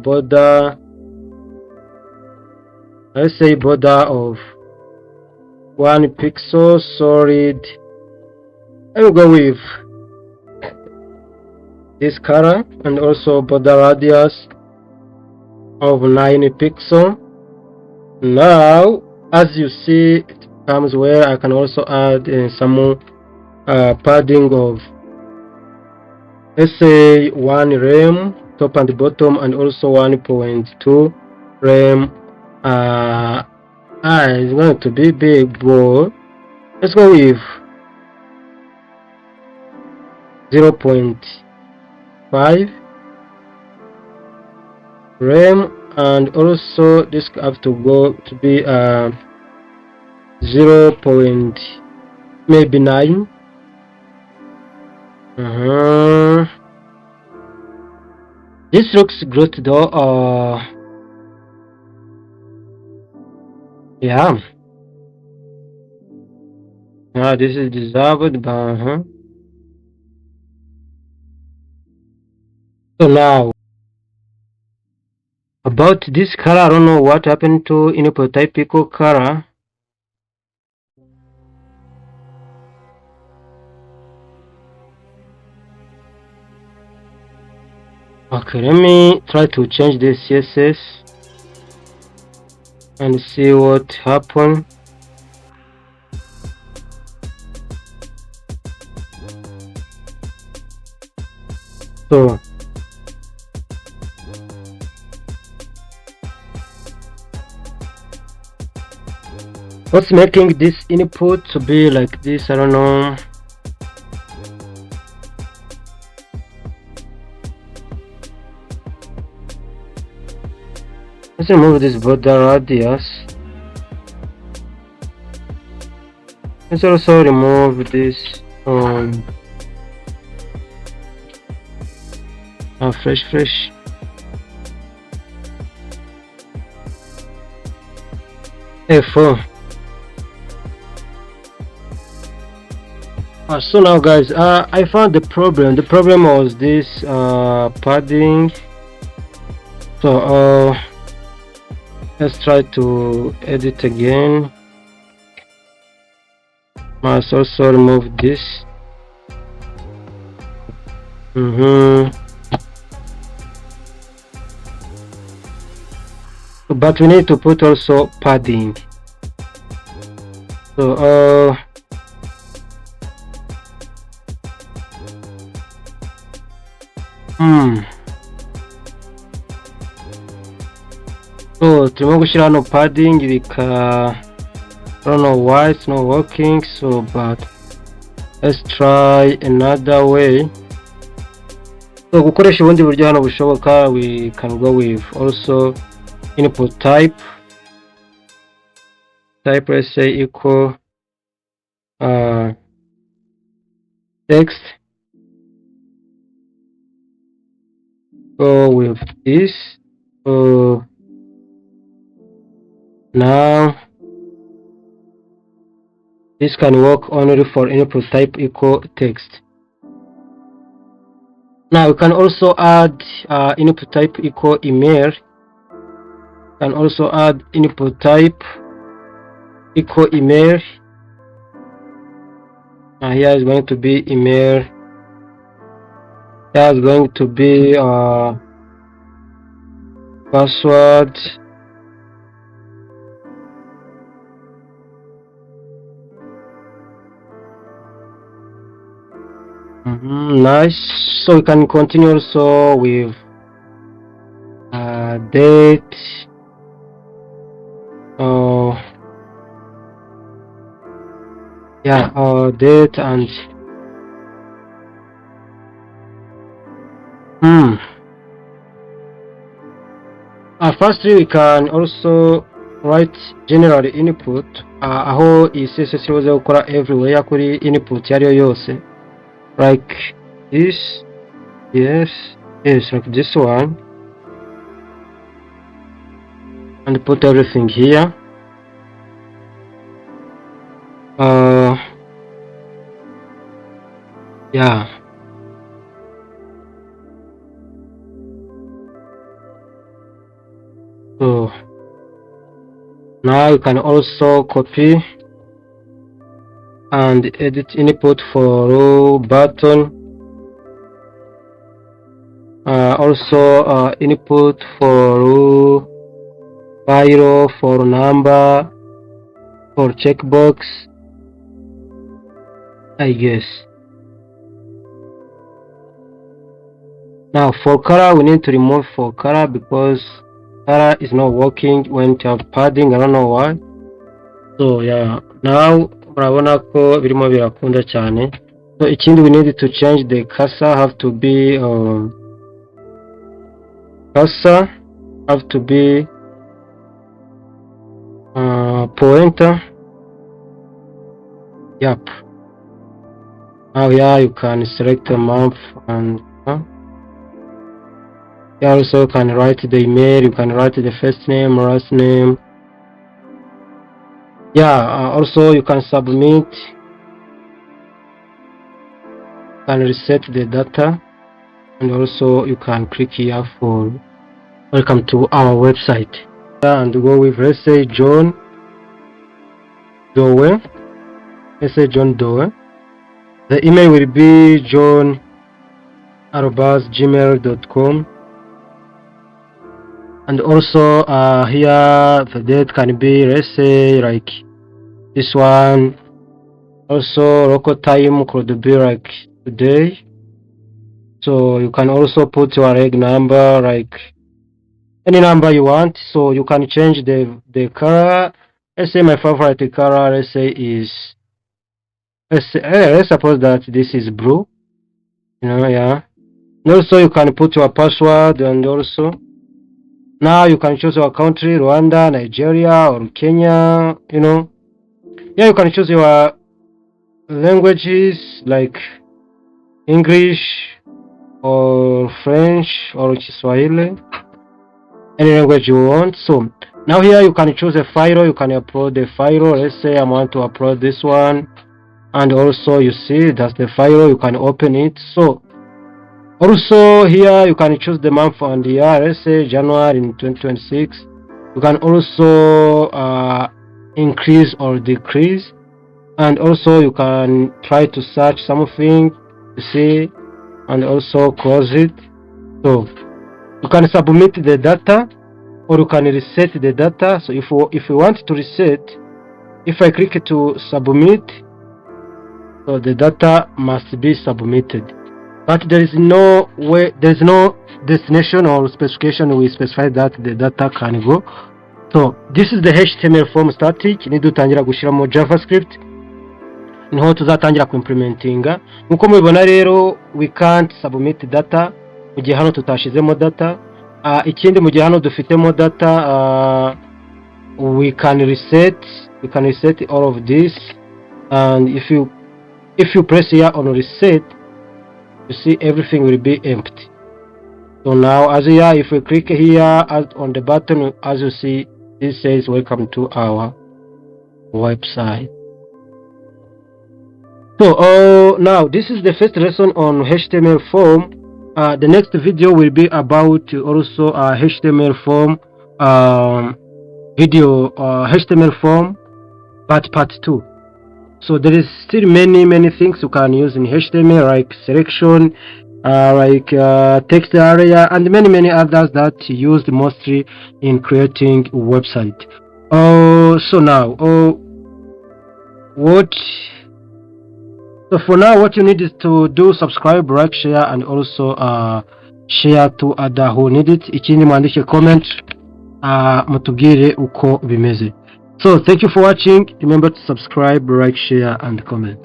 border. Let's say border of 1 pixel solid. I will go with this color, and also border radius of 9 pixel. Now, as you see, it comes where I can also add some padding of, let's say, 1 rem top and bottom, and also 1.2 rem. It's going to be big, but let's go with 0.5 rem, and also this have to go to be 0.9. This looks good though. Yeah, this is dissolved, but so now about this color, I don't know what happened to input typical color. Okay, let me try to change this CSS and see what happened. So what's making this input to be like this? I don't know. Let's remove this border radius. Let's also remove this fresh. F4. So now guys, I found the problem. The problem was this padding. So let's try to edit again. Must also remove this. But we need to put also padding. So So turimo gushyira hano padding bika I don't know why it's not working, so but let's try another way. So gukoresha ubundi buryo hano bushoboka, we can go with also input type, let's say equal text. Go with this. So now this can work only for input type equal text. Now we can also add input type equal email. Can also add input type equal email. Here is going to be email. Here is going to be password. Nice. So we can continue also with date. Date and firstly we can also write general input aho iyi CSS ibuze gukora everywhere kuri input yariyo yose, like this. Yes, like this one, and put everything here. So now you can also copy and edit input for row button, also input for row, file, for number, for checkbox, I guess. Now for color we need to remove for color because color is not working when you have padding. I don't know why. So now murabona ko birimo birakunda cyane. So ikindi we need to change the cursor, have to be pointer. Yep. Now you can select a month and you also can write the email, you can write the first name, last name. Also you can submit, can reset the data, and also you can click here for welcome to our website. And go with, let's say John Doe. Let's say John Doe. The email will be john@gmail.com. And also here the date can be, let's say, like this one. Also local time could be like today. So you can also put your egg number, like any number you want. So you can change the color. Let's say my favorite color, let's say is, let's suppose that this is blue. And also you can put your password, and also now you can choose your country, Rwanda, Nigeria, or Kenya. You can choose your languages like English or French or Kiswahili, any language you want. So now here you can choose a file, you can upload the file. Let's say I want to upload this one, and also you see that's the file, you can open it. So also here you can choose the month and the year, let's say January in 2026. You can also increase or decrease, and also you can try to search something to see, and also close it. So you can submit the data, or you can reset the data. So if you want to reset, if I click to submit, so the data must be submitted. but there is no way, there is no destination or specification we specify that the data can go. So this is the HTML form static. Nidutangira gushiramo JavaScript niho tuzatangira ku implementinga. Nkuko mubibona rero we can't submit data mu gihe hano tutashizemo data. Ikindi mu gihe hano dufitemo data, we can reset all of this, and if you press here on reset, you see everything will be empty. So now as here, if we click here on the button, as you see, this says welcome to our website. So now this is the first lesson on HTML form. The next video will be about also HTML form video, HTML form part 2. So there is still many things you can use in HTML, like selection, like text area, and many others that used mostly in creating a website. So now for now what you need is to do subscribe, like, share, and also share to other who need it. Ikindi mwandike comment mutubwire uko bimeze. So thank you for watching. Remember to subscribe, like, share, and comment.